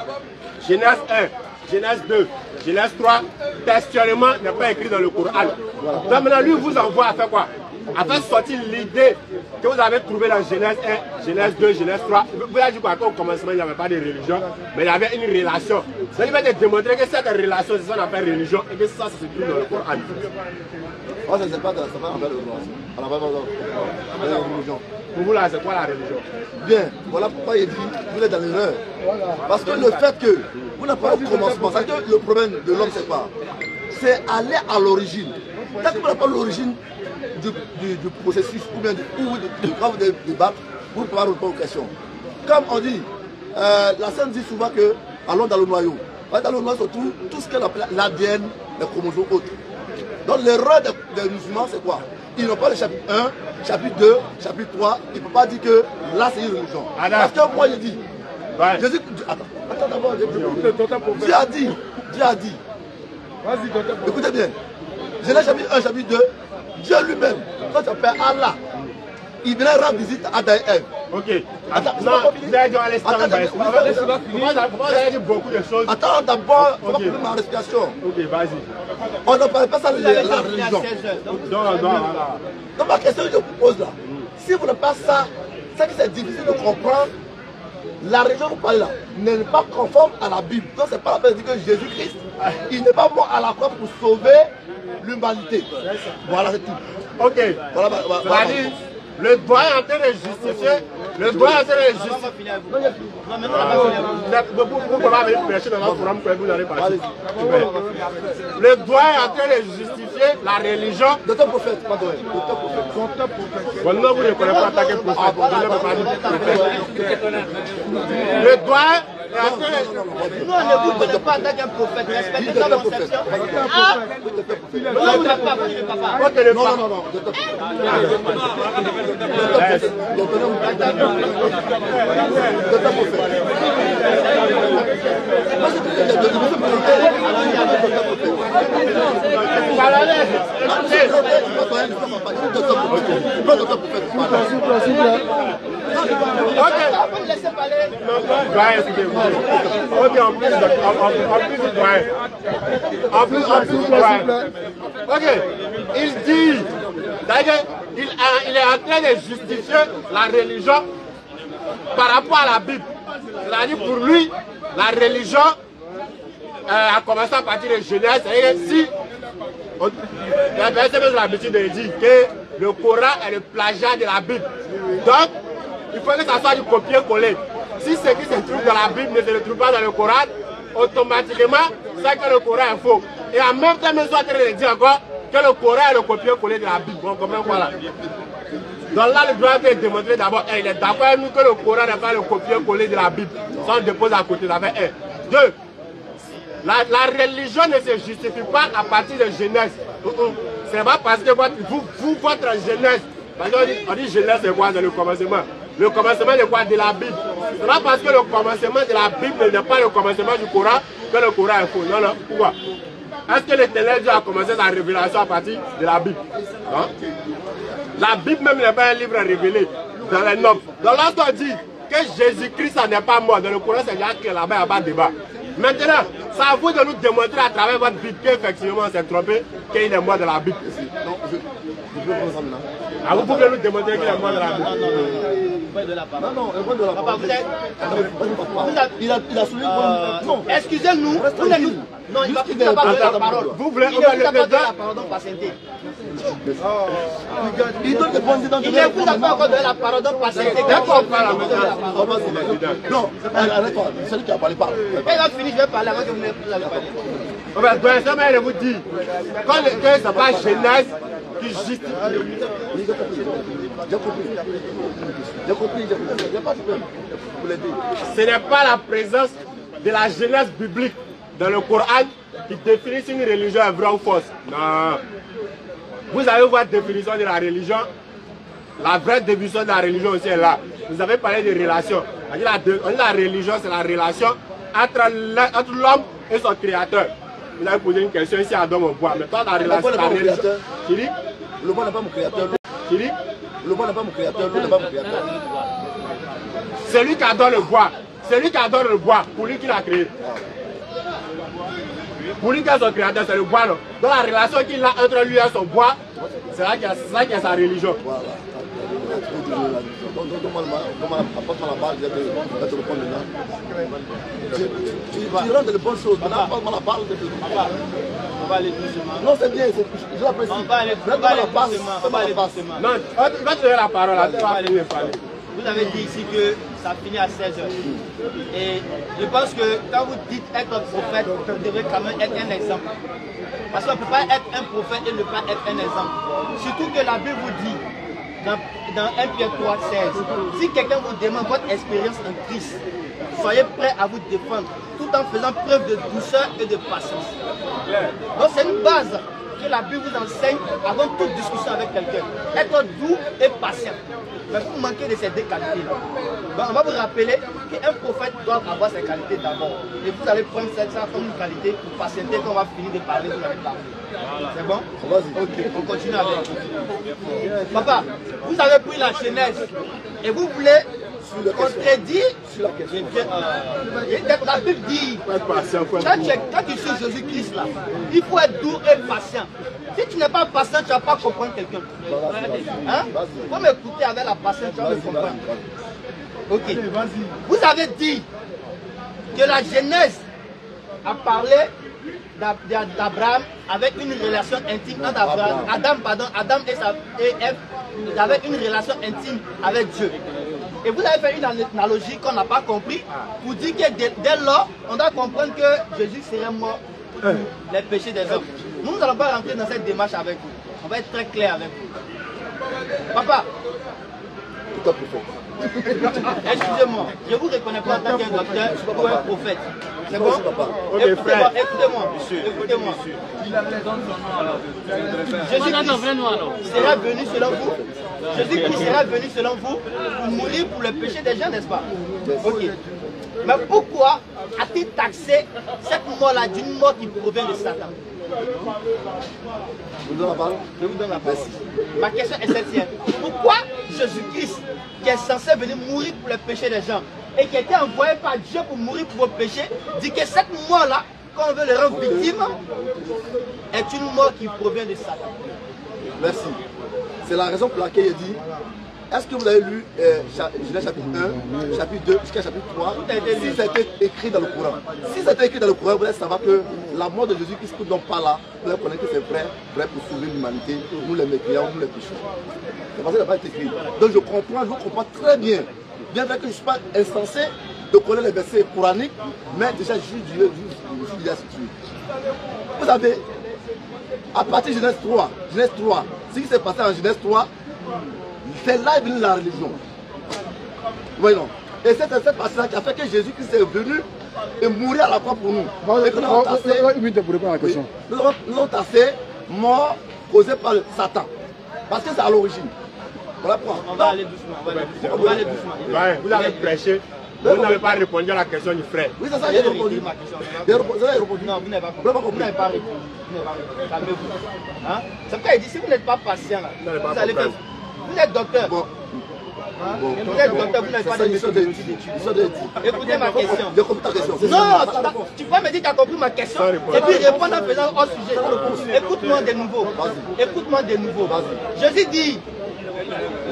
Genèse 1, Genèse 2, Genèse 3, textuellement n'est pas écrit dans le Coran. Donc maintenant, lui vous envoie à faire quoi? a fait sortir l'idée que vous avez trouvé dans Genèse 1, Genèse 2, Genèse 3. Vous avez dit qu'au commencement, il n'y avait pas de religion, mais il y avait une relation. Ça lui va te démontrer que cette relation, c'est ce qu'on appelle religion, et que ça se trouve dans le Coran. Oh, ça c'est pas dans le religion. Pour vous là, c'est quoi la religion? Bien, voilà pourquoi il dit, vous êtes dans l'erreur. Parce que le fait que vous n'avez pas au commencement, c'est que le problème de l'homme c'est quoi? C'est aller à l'origine. Tant que vous n'avez pas l'origine du processus ou bien quand vous débattez, vous ne pouvez pas répondre aux questions. Comme on dit, la scène dit souvent que allons dans le noyau. Dans le noyau se trouve tout ce qu'on appelle l'ADN, les chromosomes autres. Donc l'erreur des musulmans c'est quoi? Ils n'ont pas le chapitre 1, chapitre 2, chapitre 3. Ils ne peuvent pas dire que là c'est une religion. Parce que moi je dis, Jésus, attends d'abord, Dieu a dit, écoutez bien, Genèse chapitre 1, chapitre 2, Dieu lui-même, quand tu appelles Allah, il venait rendre visite à Adam et Ève. Ok. Attends, non, vous avez dit à l'instant, vous avez dit beaucoup de choses. Attends d'abord, on va prendre ma respiration. Ok, vas-y. On ne parle pas ça de la religion. Donc ma question que je vous pose là, si vous n'avez pas ça, c'est que c'est difficile de comprendre. La religion que vous parlez là n'est pas conforme à la Bible. Donc c'est pas la peine de dire que Jésus-Christ, il n'est pas mort à la croix pour sauver l'humanité. Voilà, c'est tout. Ok. Voilà. Le droit est en train de justifier. Le droit est en train de justifier. Vous pouvez pas venir prêcher dans notre forum que vous allez passer. Le droit est en train de justifier la religion. Docteur prophète, pardon. Bon, non, vous ne connaissez pas attaquer prophète. Le droit est en train de... Nous, on ne vous connaît pas attaquer un prophète. Respectez sa conception. Ah, non, vous n'êtes pas papa. Non. Ok, en plus du doyen. Ok, il dit, il est en train de justifier la religion par rapport à la Bible. C'est-à-dire pour lui, la religion a commencé à partir de Genèse. C'est-à-dire si la personne a l'habitude de dire que le Coran est le plagiat de la Bible. Donc, il faut que ça soit du copier-coller. Si ce qui se trouve dans la Bible ne se retrouve pas dans le Coran, automatiquement, c'est que le Coran est faux. Et en même temps, nous sommes en train de dire encore que le Coran est le copier-coller de la Bible. Bon, comment voilà. Donc là, le droit est démontré d'abord, il est d'accord avec nous que le Coran n'est pas le copier-coller de la Bible. Ça, on dépose à côté, ça fait 1. 2. La religion ne se justifie pas à partir de Genèse. C'est pas parce que votre Genèse, parce qu'on dit Genèse c'est quoi? C'est le commencement. Le commencement de quoi? De la Bible. Ce n'est pas parce que le commencement de la Bible n'est pas le commencement du Coran que le Coran est faux. Non, pourquoi? Est-ce que l'Éternel Dieu a commencé sa révélation à partir de la Bible? Non. La Bible même n'est pas un livre révélé dans les nobles. Donc lorsqu'on dit que Jésus-Christ n'est pas mort, dans le Coran c'est déjà que là-bas il n'y a pas de débat. Maintenant, c'est à vous de nous démontrer à travers votre Bible qu'effectivement on s'est trompé, qu'il est mort dans la Bible. Non, je peux prendre ça maintenant. Ah, vous pouvez nous démontrer qu'il est mort dans la Bible. Non, il est mort de la Papa, vous êtes... Il a souligné. Non, excusez-nous, vous êtes... Non, il ne va pas donner la parole. Vous voulez... Il ne vous a pas donné la parole, donc patientez. il donne des points dedans. Il ne vous a pas encore donné la parole, donc patientez. D'accord, on parle non, arrête-toi, c'est celui qui a parlé, parle. Quand il va finir, je vais parler avant que vous n'avez pas dit. Donc, ça, je vous dis, quand ce n'est pas Genèse qui justifie... J'ai compris, il n'y a pas de problème. Ce n'est pas la présence de la Genèse biblique dans le Coran qui définit si une religion est vraie ou fausse. Non. Vous avez votre définition de la religion. La vraie définition de la religion aussi est là. Vous avez parlé de relation. La religion, c'est la relation entre l'homme et son créateur. Vous avez posé une question ici à Adam au bois. Mais toi, la relation, la religion. Qui dit? Le bois n'est pas mon créateur. Qui dit? Le bois n'est pas mon créateur. Le bois n'est pas mon créateur. Celui qui adore le bois. Celui qui adore le bois, pour lui qui l'a créé. Pour lui, son créateur, c'est le bois. Non? Dans la relation qu'il a entre lui et son bois, c'est là qu'il y a sa religion. Voilà. Apporte-moi la balle, je vais te répondre maintenant. Tu rentres dans les bonnes choses. Maintenant, apporte-moi la balle. On va aller doucement. Non, c'est bien, je l'apprécie. On va aller doucement. Non, tu vas te donner la parole. Vous avez dit ici que ça finit à 16h. Et je pense que quand vous dites être un prophète, vous devez quand même être un exemple. Parce qu'on ne peut pas être un prophète et ne pas être un exemple. Surtout que la Bible vous dit, dans 1 Pierre 3, 16, si quelqu'un vous demande votre expérience en Christ, soyez prêts à vous défendre, tout en faisant preuve de douceur et de patience. Donc c'est une base que la Bible vous enseigne avant toute discussion avec quelqu'un. Être doux et patient. Mais vous manquez de ces deux qualités. Donc on va vous rappeler qu'un prophète doit avoir ses qualités d'abord. Et vous allez prendre ça comme une qualité pour patienter quand on va finir de parler, vous allez parler. C'est bon? Ok, on continue avec vous. Papa, vous avez pris la Genèse et vous voulez contredire sur la question. La Bible dit, quand tu suis Jésus-Christ là, il faut être doux et patient. Si tu n'es pas patient, tu ne vas pas comprendre quelqu'un. Hein? Il faut m'écouter avec la patience, tu vas me comprendre. Ok. Vous avez dit que la Genèse a parlé d'Abraham avec une relation intime entre Adam et Ève, avec une relation intime avec Dieu. Et vous avez fait une analogie qu'on n'a pas compris pour dire que dès lors, on doit comprendre que Jésus serait mort pour les péchés des hommes. Nous n'allons pas rentrer dans cette démarche avec vous. On va être très clair avec vous. Papa, excusez-moi, je ne vous reconnais pas en tant qu'un docteur ou un prophète. C'est bon? Écoutez-moi. Jésus-Christ sera venu selon vous. Jésus-Christ sera venu selon vous pour mourir pour le péché des gens, n'est-ce pas? Ok. Mais pourquoi a-t-il taxé cette mort-là d'une mort qui provient de Satan? Je vous donne la parole. Je vous donne la parole. Ma question est celle-ci. Pourquoi Jésus-Christ, qui est censé venir mourir pour le péché des gens et qui a été envoyé par Dieu pour mourir pour vos péchés, dit que cette mort-là, quand on veut le rendre victime, est une mort qui provient de Satan? Merci. C'est la raison pour laquelle il dit, est-ce que vous avez lu Genèse chapitre 1, chapitre 2, jusqu'à chapitre 3, si ça a été écrit dans le Coran? Si ça a été écrit dans le Coran, vous allez savoir que la mort de Jésus, qui ne pas là, vous allez connaître que c'est vrai pour sauver l'humanité, nous les mécréants, nous les pécheurs. C'est parce que ça n'a pas été écrit. Donc je comprends très bien. Bien vrai que je ne suis pas insensé de connaître les versets coraniques, mais déjà je suis déjà situé. Vous savez, à partir de Genèse 3, ce qui s'est passé en Genèse 3, c'est là est venue la religion. Oui, non. Et c'est cette partie-là qui a fait que Jésus-Christ est venu et mourir à la croix pour nous. Et que nous avons tassé mort causée par Satan. Parce que c'est à l'origine. Voilà pourquoi. On va aller doucement. Vous avez prêché. Vous n'avez pas répondu à la question du frère. Oui, c'est ça, j'ai répondu. Non, vous n'avez pas compris. Vous n'avez pas répondu. Calmez-vous. Hein? C'est pourquoi il dit, si vous n'êtes pas patient, là, vous allez faire. Vous êtes docteur. Vous êtes docteur, vous n'avez pas d'études. Écoutez ma question. J'ai compris ta question. Non, tu peux me dire que tu as compris ma question et puis répondre en faisant hors sujet. Écoute-moi de nouveau. Écoute-moi de nouveau. Jésus dit,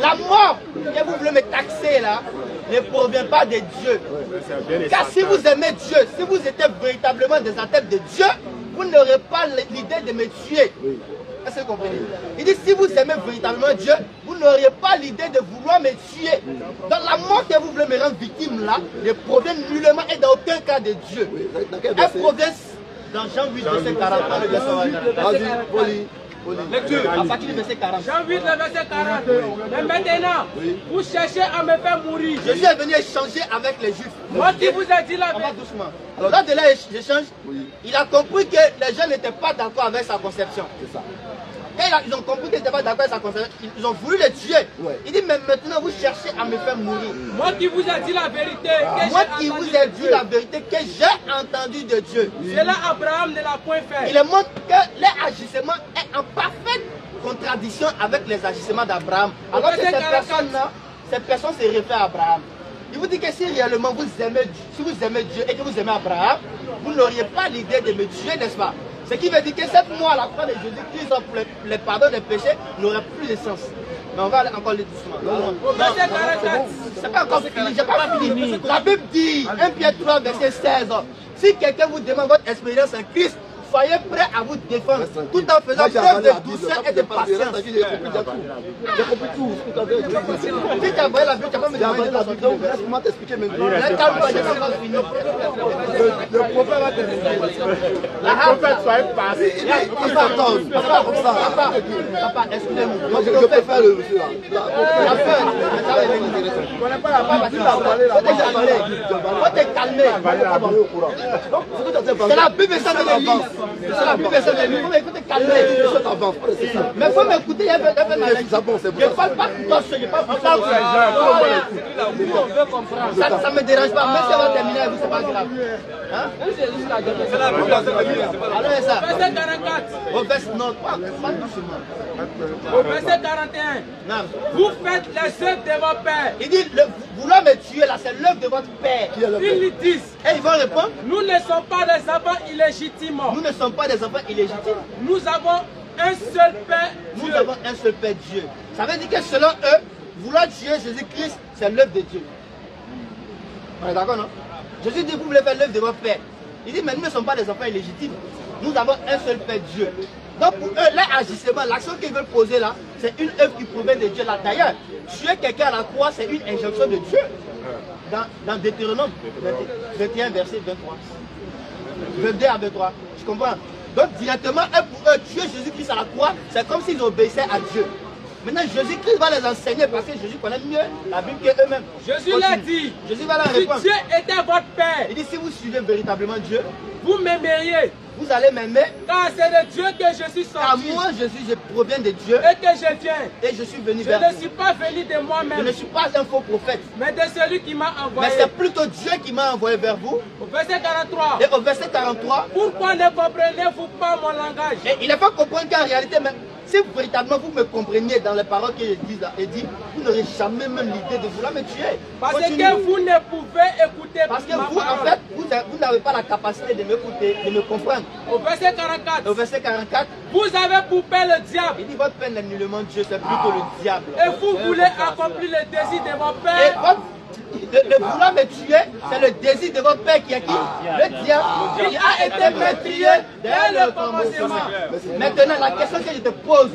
la mort que vous voulez me taxer là ne provient pas de Dieu. Car si vous aimez Dieu, si vous étiez véritablement des adeptes de Dieu, vous n'aurez pas l'idée de me tuer. Est-ce que vous comprenez? Il dit, si vous aimez véritablement Dieu, vous n'auriez pas l'idée de vouloir me tuer. Dans la mort que vous voulez me rendre victime là, ne provient nullement et dans aucun cas de Dieu. Elle provient dans Jean 8, verset 40. Vas-y, lecture, à partir du verset 40. Jean 8, le verset 40. Mais maintenant, vous cherchez à me faire mourir. Jésus est venu échanger avec les Juifs. Moi qui vous ai dit la vérité. Doucement. Alors, lors de l'échange, il a compris que les gens n'étaient pas d'accord avec sa conception. C'est ça. Quand ils ont compris qu'ils n'étaient pas d'accord avec sa conception, ils ont voulu le tuer. Il dit, mais maintenant vous cherchez à me faire mourir. Moi qui vous ai dit la vérité. Moi qui vous ai dit la vérité que j'ai entendu de Dieu. Cela Abraham ne l'a point fait. Il montre que leur agissement est en parfaite contradiction avec les agissements d'Abraham. Alors que ces personnes se réfèrent à Abraham. Il vous dit que si réellement vous aimez Dieu et que vous aimez Abraham, vous n'auriez pas l'idée de me tuer, n'est-ce pas? Ce qui veut dire que cette moi, la croix de Jésus-Christ, pour le pardon des péchés, n'aurait plus de sens. Mais on va aller encore le doucement. C'est pas encore fini, j'ai pas fini. La Bible dit, 1 Pierre 3, verset 16, si quelqu'un vous demande votre expérience en Christ, soyez prêts à vous défendre tout en faisant preuve de douceur et de patience. J'ai compris tout. Si tu as envoyé la Bible, tu n'as pas me demander la Bible. Donc laisse-moi t'expliquer maintenant. Le prophète va t'expliquer. Le prophète soit passé. Il va attendre. C'est pas comme ça. Papa, excusez-moi. Je préfère le monsieur là. La peur, on n'a pas la parole. Faut te calmer. C'est la Bible et ça de l'Église. C'est la Bible et ça de l'Église. Il faut te calmer. Mais il faut m'écouter. Je ne parle pas tout ça. Je parle pas tout ça. Ça ne me dérange pas. Même si on va terminer, ce n'est pas grave. C'est la Bible. Alors, c'est ça. Verset 44. Au verset, non, pas doucement. Au verset 41. Non. Vous faites les œuvres de vos pères. Il dit, vouloir me tuer là, c'est l'œuvre de votre père. Ils lui disent, Et ils vont répondre, nous ne sommes pas des enfants illégitimes. nous ne sommes pas des enfants illégitimes. Nous avons un seul Père, Nous Dieu. avons un seul Père, Dieu. Ça veut dire que selon eux, vouloir tuer Jésus-Christ, c'est l'œuvre de Dieu. On est d'accord, non? Jésus dit, vous voulez faire l'œuvre de votre Père. Il dit, mais nous ne sommes pas des enfants illégitimes. Nous avons un seul Père, Dieu. Donc pour eux, leur agissement, l'action qu'ils veulent poser là, c'est une œuvre qui provient de Dieu. D'ailleurs, tuer quelqu'un à la croix, c'est une injonction de Dieu. Dans Deutéronome 21, verset 23. 22 à 23. Je comprends. Donc directement, pour eux, tuer Jésus-Christ à la croix, c'est comme s'ils obéissaient à Dieu. Maintenant, Jésus-Christ va les enseigner parce que Jésus connaît mieux la Bible qu'eux-mêmes. Jésus l'a dit. Jésus va leur Si répondre. Dieu était votre Père, Il dit, si vous suivez véritablement Dieu, vous m'aimeriez. vous allez m'aimer. Car c'est de Dieu que je suis Car sorti moi, je proviens de Dieu et que je viens. et je suis venu Je vers ne vous. suis pas venu de Je moi-même, ne suis pas un faux prophète, mais de celui qui m'a mais envoyé. c'est plutôt Dieu qui m'a envoyé vers vous. Au verset 43. Et au verset 43, Pourquoi ne comprenez-vous pas mon langage? et il ne faut comprendre qu'en réalité, même si véritablement vous me compreniez dans les paroles que je dis, vous n'aurez jamais même l'idée de vouloir me tuer. Parce Continuez. que vous ne pouvez écouter Parce que ma vous, en parole. fait, vous n'avez pas la capacité de m'écouter, de me comprendre. Au verset 44. Au verset 44, Vous avez pour père le diable. il dit votre père n'est nullement Dieu, c'est plutôt le diable. Et vous voulez accomplir le désir de vos Et pères. le vouloir me tuer, c'est le désir de votre père qui est qui? Le diable qui a été meurtrier dès le commencement. Maintenant, la question que je te pose,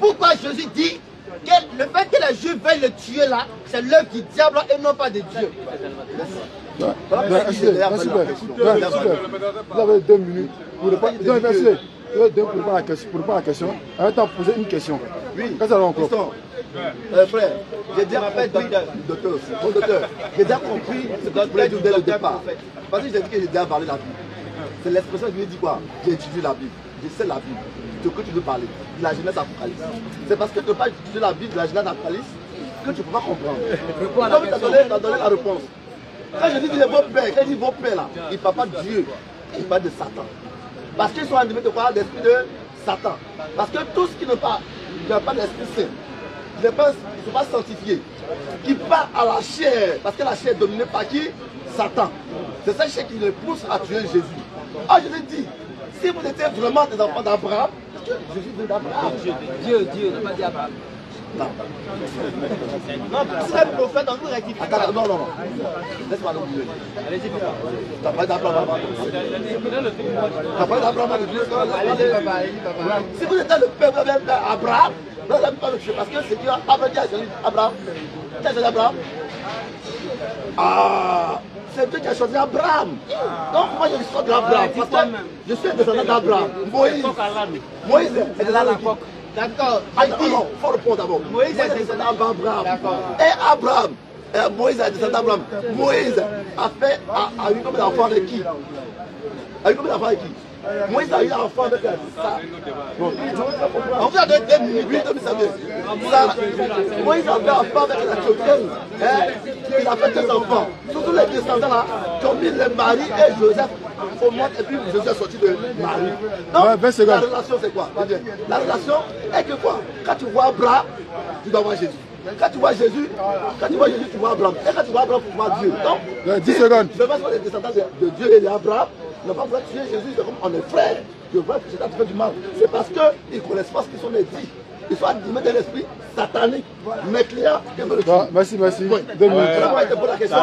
pourquoi Jésus dit que le fait que les Juifs veuillent le tuer là, c'est l'œuvre du diable et non pas de Dieu? Vous avez 2 minutes pour répondre à la question. En même temps, poser une question. Oui. Qu'est-ce que encore? Frère, j'ai déjà fait docteur aussi. Mon docteur, j'ai déjà compris ce que je voulais dire dès le départ. Parce que j'ai dit que j'ai déjà parlé de la Bible. C'est l'expression qui me dit quoi? J'ai étudié la Bible. Je sais la Bible. De quoi tu veux parler? De la Genèse Apocalypse. C'est parce que tu ne peux pas étudier la Bible de la Genèse Apocalypse que tu ne peux pas comprendre. Comme tu as donné la réponse. Quand je dis que vos pères, quand je dis vos pères là, ils ne parlent pas de Dieu, ils parlent de Satan. Parce qu'ils sont animés de quoi? L'esprit de Satan. Parce que tout ce qui n'a pas l'esprit saint, ils ne sont pas sanctifiés, qui parlent à la chair, parce que la chair est dominée par qui? Satan. C'est ça chair qui les pousse à tuer Jésus. Ah, je l'ai dit, si vous étiez vraiment des enfants d'Abraham, parce que Jésus vient d'Abraham. Dieu, n'a pas dit Abraham. Non, vous êtes prophète, on vous rectifie. Attends, non. Laisse-moi le dire. Allez-y, papa. Tu as parlé d'Abraham. Tu as parlé d'Abraham de Dieu. Allez-y, papa. Si vous étiez le père d'Abraham, vous n'allez pas le tuer. Parce que c'est qui Abraham qui a choisi Abraham. Qui a choisi Abraham? Ah, c'est Dieu qui a choisi Abraham. Donc moi je suis de l'Abraham. Parce que je suis descendant d'Abraham. Moïse est descendant d'Abraham. D'accord. Non, il faut répondre d'abord. Moïse est descendant d'Abraham. Et Abraham, Moïse est descendant d'Abraham. Moïse a eu combien d'enfants avec qui? A eu combien d'enfants avec qui? Moïse a eu un enfant avec ça. On vous a donné 2 minutes. Oui, 2 minutes. Moïse a fait un enfant avec la chrétienne. Il a fait 2 enfants. Surtout les descendants là, qui ont mis le mari et Joseph au monde et puis Joseph est sorti de Marie. Donc, la relation c'est quoi? La relation est que quoi? Quand tu vois Abraham, tu dois voir Jésus. Quand tu vois Jésus, tu vois Abraham. Et quand tu vois Abraham, tu vois Dieu. Donc, 10 secondes. Je pense que les descendants de Dieu et d'Abraham ne vont pas tuer Jésus, c'est comme on est frères. Je vois que Satan te fait du mal. C'est parce qu'ils ne connaissent pas ce qu'ils sont les dits. Ils sont animés d'un esprit satanique. Mes clients, ils veulent le tuer. Merci. Oui. 2 minutes. Vraiment, il te pose la question.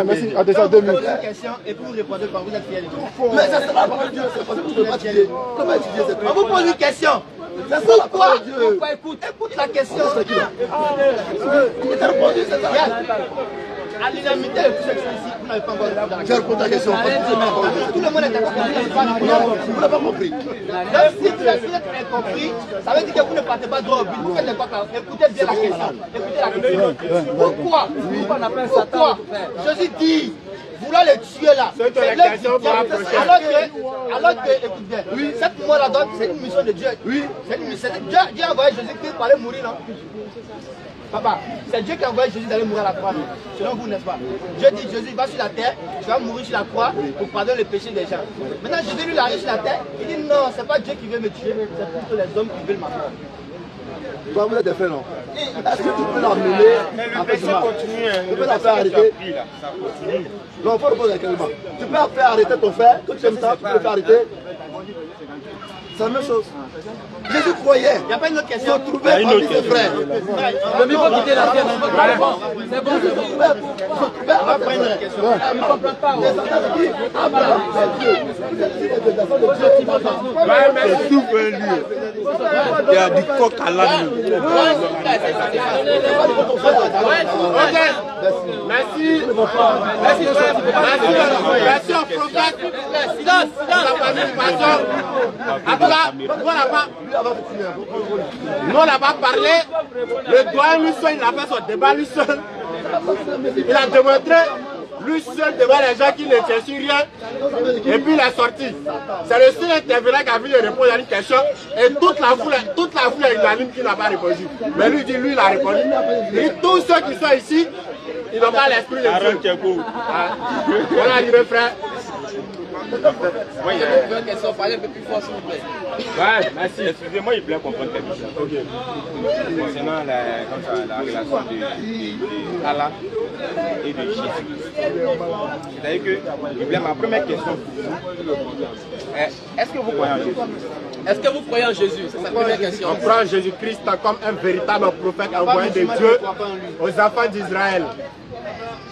Merci. Attention, 2 minutes. Une question et puis vous répondez quand vous êtes fiers de vous. Mais ça sera la parole de Dieu. C'est parce que tu ne peux pas étudier. Comment étudier cette On vous pose une question. Pourquoi Écoute la question. Il t'a répondu, c'est ça. À l'unanimité de tous ceux qui sont ici, vous n'avez pas encore répondu à la J'ai répondu à la question. Tout le monde est d'accord. Vous n'avez pas compris. Donc si vous êtes incompris, ça veut dire que vous ne partez pas droit au but. Vous faites quoi? Écoutez bien la question. Écoutez la question. Pourquoi Jésus dit, vouloir les tuer là. Alors que, écoute bien, cette mort-là, c'est une mission de Dieu. Oui. Dieu a envoyé Jésus-Christ pour aller mourir, non? Papa, c'est Dieu qui a envoyé Jésus d'aller mourir à la croix, selon vous, n'est-ce pas? Dieu dit, Jésus va sur la terre, tu vas mourir sur la croix pour pardonner les péchés des gens. Maintenant, Jésus lui arrive sur la terre, il dit non, c'est pas Dieu qui veut me tuer, c'est plutôt les hommes qui veulent ma mort. Toi, vous êtes des frères, non? Est-ce que tu peux l'emmener en fait du mal? Tu peux la faire arrêter? Non, il faut répondre à quelqu'un. Tu peux faire arrêter ton frère, que tu aimes ça, tu peux le faire arrêter. C'est la même chose. Jésus croyait. Il n'y a pas une autre question. Il se trouvait parmi ses frères. Le micro quitter la scène. C'est bon. Il se trouvait avec ses frères. Il ne comprend pas. Abraham, c'est Dieu. C'est tout un lieu. Il y a du coq à l'âne. Merci. Merci au prophète. Silence. Nous, on n'a pas parlé. Le doyen lui seul, il a fait son débat lui seul. Il a démontré lui seul devant les gens qui ne tient sur rien. Et puis il est sorti. C'est le seul intervenant qui a vu répondre à une question. Et toute la foule est unanime qui n'a pas répondu. Mais lui dit, lui, il a répondu. Il dit, tous ceux qui sont ici, ils n'ont pas l'esprit de Dieu. On est arrivé, frère. Oui, il y a une question, parlez un peu plus fort s'il vous plaît. Ouais, merci. Excusez-moi, il voulait comprendre quelque chose. Concernant la relation de Allah et de Jésus. C'est-à-dire que ma première question pour vous, est-ce que vous croyez en Jésus? Est-ce que vous croyez en Jésus? C'est sa première question. On prend Jésus-Christ comme un véritable prophète envoyé de Dieu aux enfants d'Israël.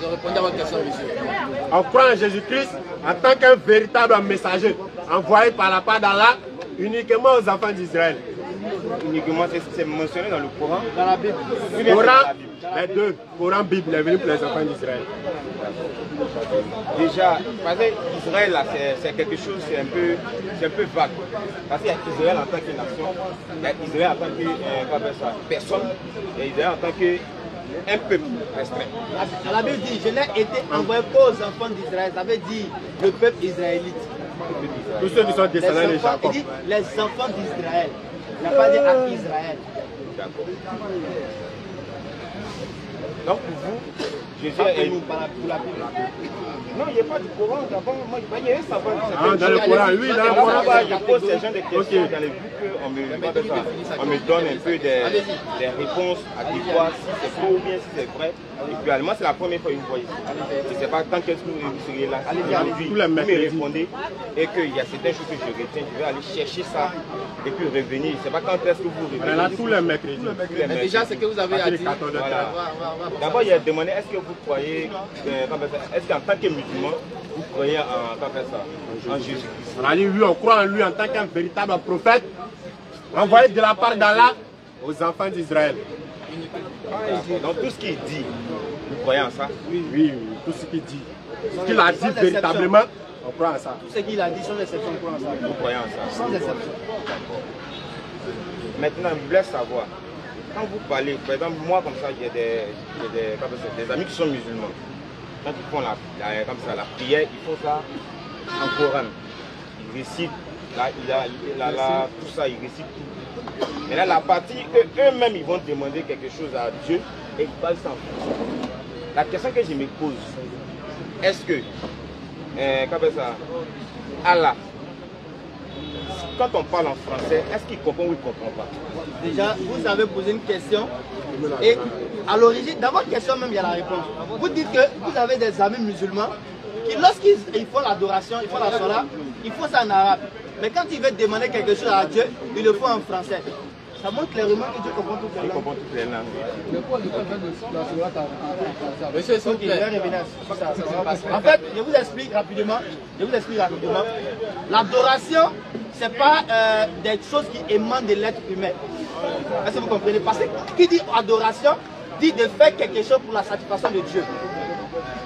Je répondais à votre question, monsieur. On croit en Jésus-Christ en tant qu'un véritable messager envoyé par la part d'Allah uniquement aux enfants d'Israël. Uniquement, c'est mentionné dans le Coran? Dans la Bible. Coran, les deux, Coran, Bible, est venu pour les enfants d'Israël. Déjà, parce que Israël, là, c'est quelque chose, c'est un peu vague. Parce qu'il y a Israël en tant que nation, il y a Israël en tant que personne, et Israël en tant que un peuple restreint. La Bible dit, je n'ai été envoyé qu'aux enfants d'Israël. Ça veut dire le peuple israélite. Tous ceux qui sont descendants de Jacob. Il dit les enfants d'Israël. Il n'a pas dit à Israël. D'accord. Donc pour vous, Jésus est pour la Bible. Non, il n'y a pas du Coran d'abord. Moi, il y a un savant. Dans le Coran, oui, dans le Coran. Je pose ces gens des questions dans le but qu'on me donne un peu des réponses adéquates, si c'est faux ou bien si c'est vrai. Et puis, moi, c'est la première fois que vous voyez ici. Je ne sais pas quand est-ce que vous serez là. Aujourd'hui, vous me répondez et qu'il y a certaines choses que je retiens, je vais aller chercher ça et puis revenir. Je ne sais pas quand est-ce que vous revenez. Là, tous les mercredis. Mais déjà, ce que vous avez à dire. D'abord, il a demandé est-ce que vous croyez, est-ce qu'en tant que musulman, vous croyez en Jésus-Christ? On a dit oui, on croit en lui en tant qu'un véritable prophète envoyé de la part d'Allah aux enfants d'Israël. Donc tout ce qu'il dit, vous croyez en ça? Oui, tout ce qu'il dit. Ce qu'il a dit véritablement, on croit en ça. Tout ce qu'il a dit, sans exception, on croit en ça. Vous croyez en ça? Sans exception. Maintenant, je voulais savoir, quand vous parlez, par exemple, moi comme ça, j'ai des amis qui sont musulmans. Quand ils font la prière, ils font ça en Coran. Ils récitent, tout ça, ils récitent tout. Mais là, la partie eux-mêmes, ils vont demander quelque chose à Dieu et ils parlent sans. La question que je me pose, est-ce que Allah, quand on parle en français, est-ce qu'il comprend ou il ne comprend pas? Déjà, vous avez posé une question. Et à l'origine, dans votre question même, il y a la réponse. Vous dites que vous avez des amis musulmans qui, lorsqu'ils font l'adoration, ils font la salat, ils font ça en arabe. Mais quand ils veulent demander quelque chose à Dieu, ils le font en français. Ça montre clairement que Dieu comprend toutes les langues. Il comprend toutes les langues. Monsieur, s'il vous plaît. En fait, je vous explique rapidement. L'adoration, ce n'est pas des choses qui émanent de l'être humain. Est-ce que vous comprenez? Parce que qui dit adoration, dit de faire quelque chose pour la satisfaction de Dieu.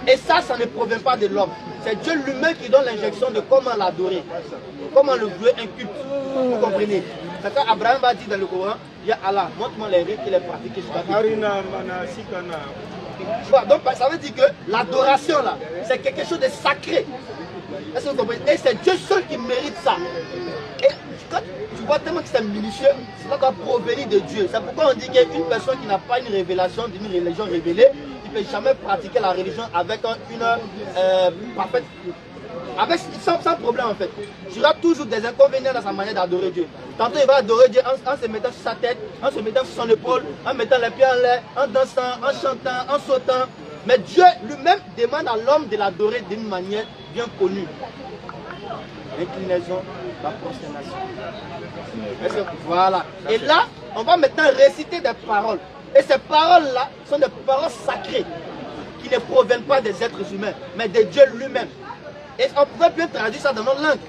Et ça ne provient pas de l'homme. C'est Dieu lui-même qui donne l'injection de comment l'adorer, comment le vouer un culte. Vous comprenez? C'est quand Abraham va dire dans le Coran, il y a Allah, montre-moi les rites qu'il est pratiqué jusqu'à donc ça veut dire que l'adoration là, c'est quelque chose de sacré. Est-ce que vous comprenez? Et c'est Dieu seul qui mérite ça. Et quand tu vois tellement que c'est minutieux, cela doit provenir de Dieu. C'est pourquoi on dit qu'une personne qui n'a pas une révélation d'une religion révélée, il ne peut jamais pratiquer la religion avec une parfaite. Sans problème en fait. Il y aura toujours des inconvénients dans sa manière d'adorer Dieu. Tantôt il va adorer Dieu en se mettant sur sa tête, en se mettant sur son épaule, en mettant les pieds en l'air, en dansant, en chantant, en sautant. Mais Dieu lui-même demande à l'homme de l'adorer d'une manière bien connue. L'inclinaison, la prosternation. Voilà. Et là, on va maintenant réciter des paroles. Et ces paroles-là sont des paroles sacrées qui ne proviennent pas des êtres humains, mais de Dieu lui-même. Et on pourrait bien traduire ça dans notre langue.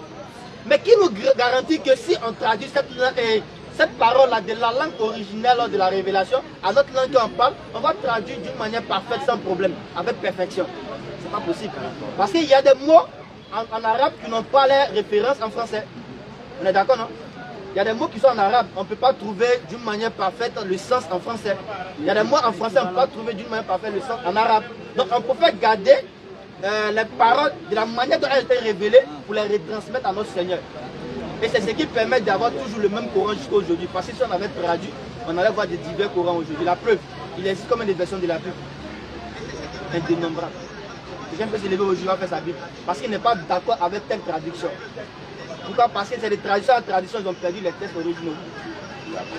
Mais qui nous garantit que si on traduit cette parole-là de la langue originelle de la révélation à notre langue qu'on parle, on va traduire d'une manière parfaite, sans problème, avec perfection. C'est pas possible. Parce qu'il y a des mots en arabe qui n'ont pas les références en français. On est d'accord, non? Il y a des mots qui sont en arabe, on ne peut pas trouver d'une manière parfaite le sens en français. Il y a des mots en français, on ne peut pas trouver d'une manière parfaite le sens en arabe. Donc on peut faire garder les paroles de la manière dont elles ont été révélées pour les retransmettre à notre Seigneur. Et c'est ce qui permet d'avoir toujours le même Coran jusqu'à aujourd'hui. Parce que si on avait traduit, on allait voir des divers Corans aujourd'hui. La preuve, il existe combien de versions de la Bible? Indénombrable. Quelqu'un peut se lever aujourd'hui et faire sa Bible. Parce qu'il n'est pas d'accord avec telle traduction. Pourquoi? Parce que c'est des traductions en traduction, ils ont perdu les textes originaux.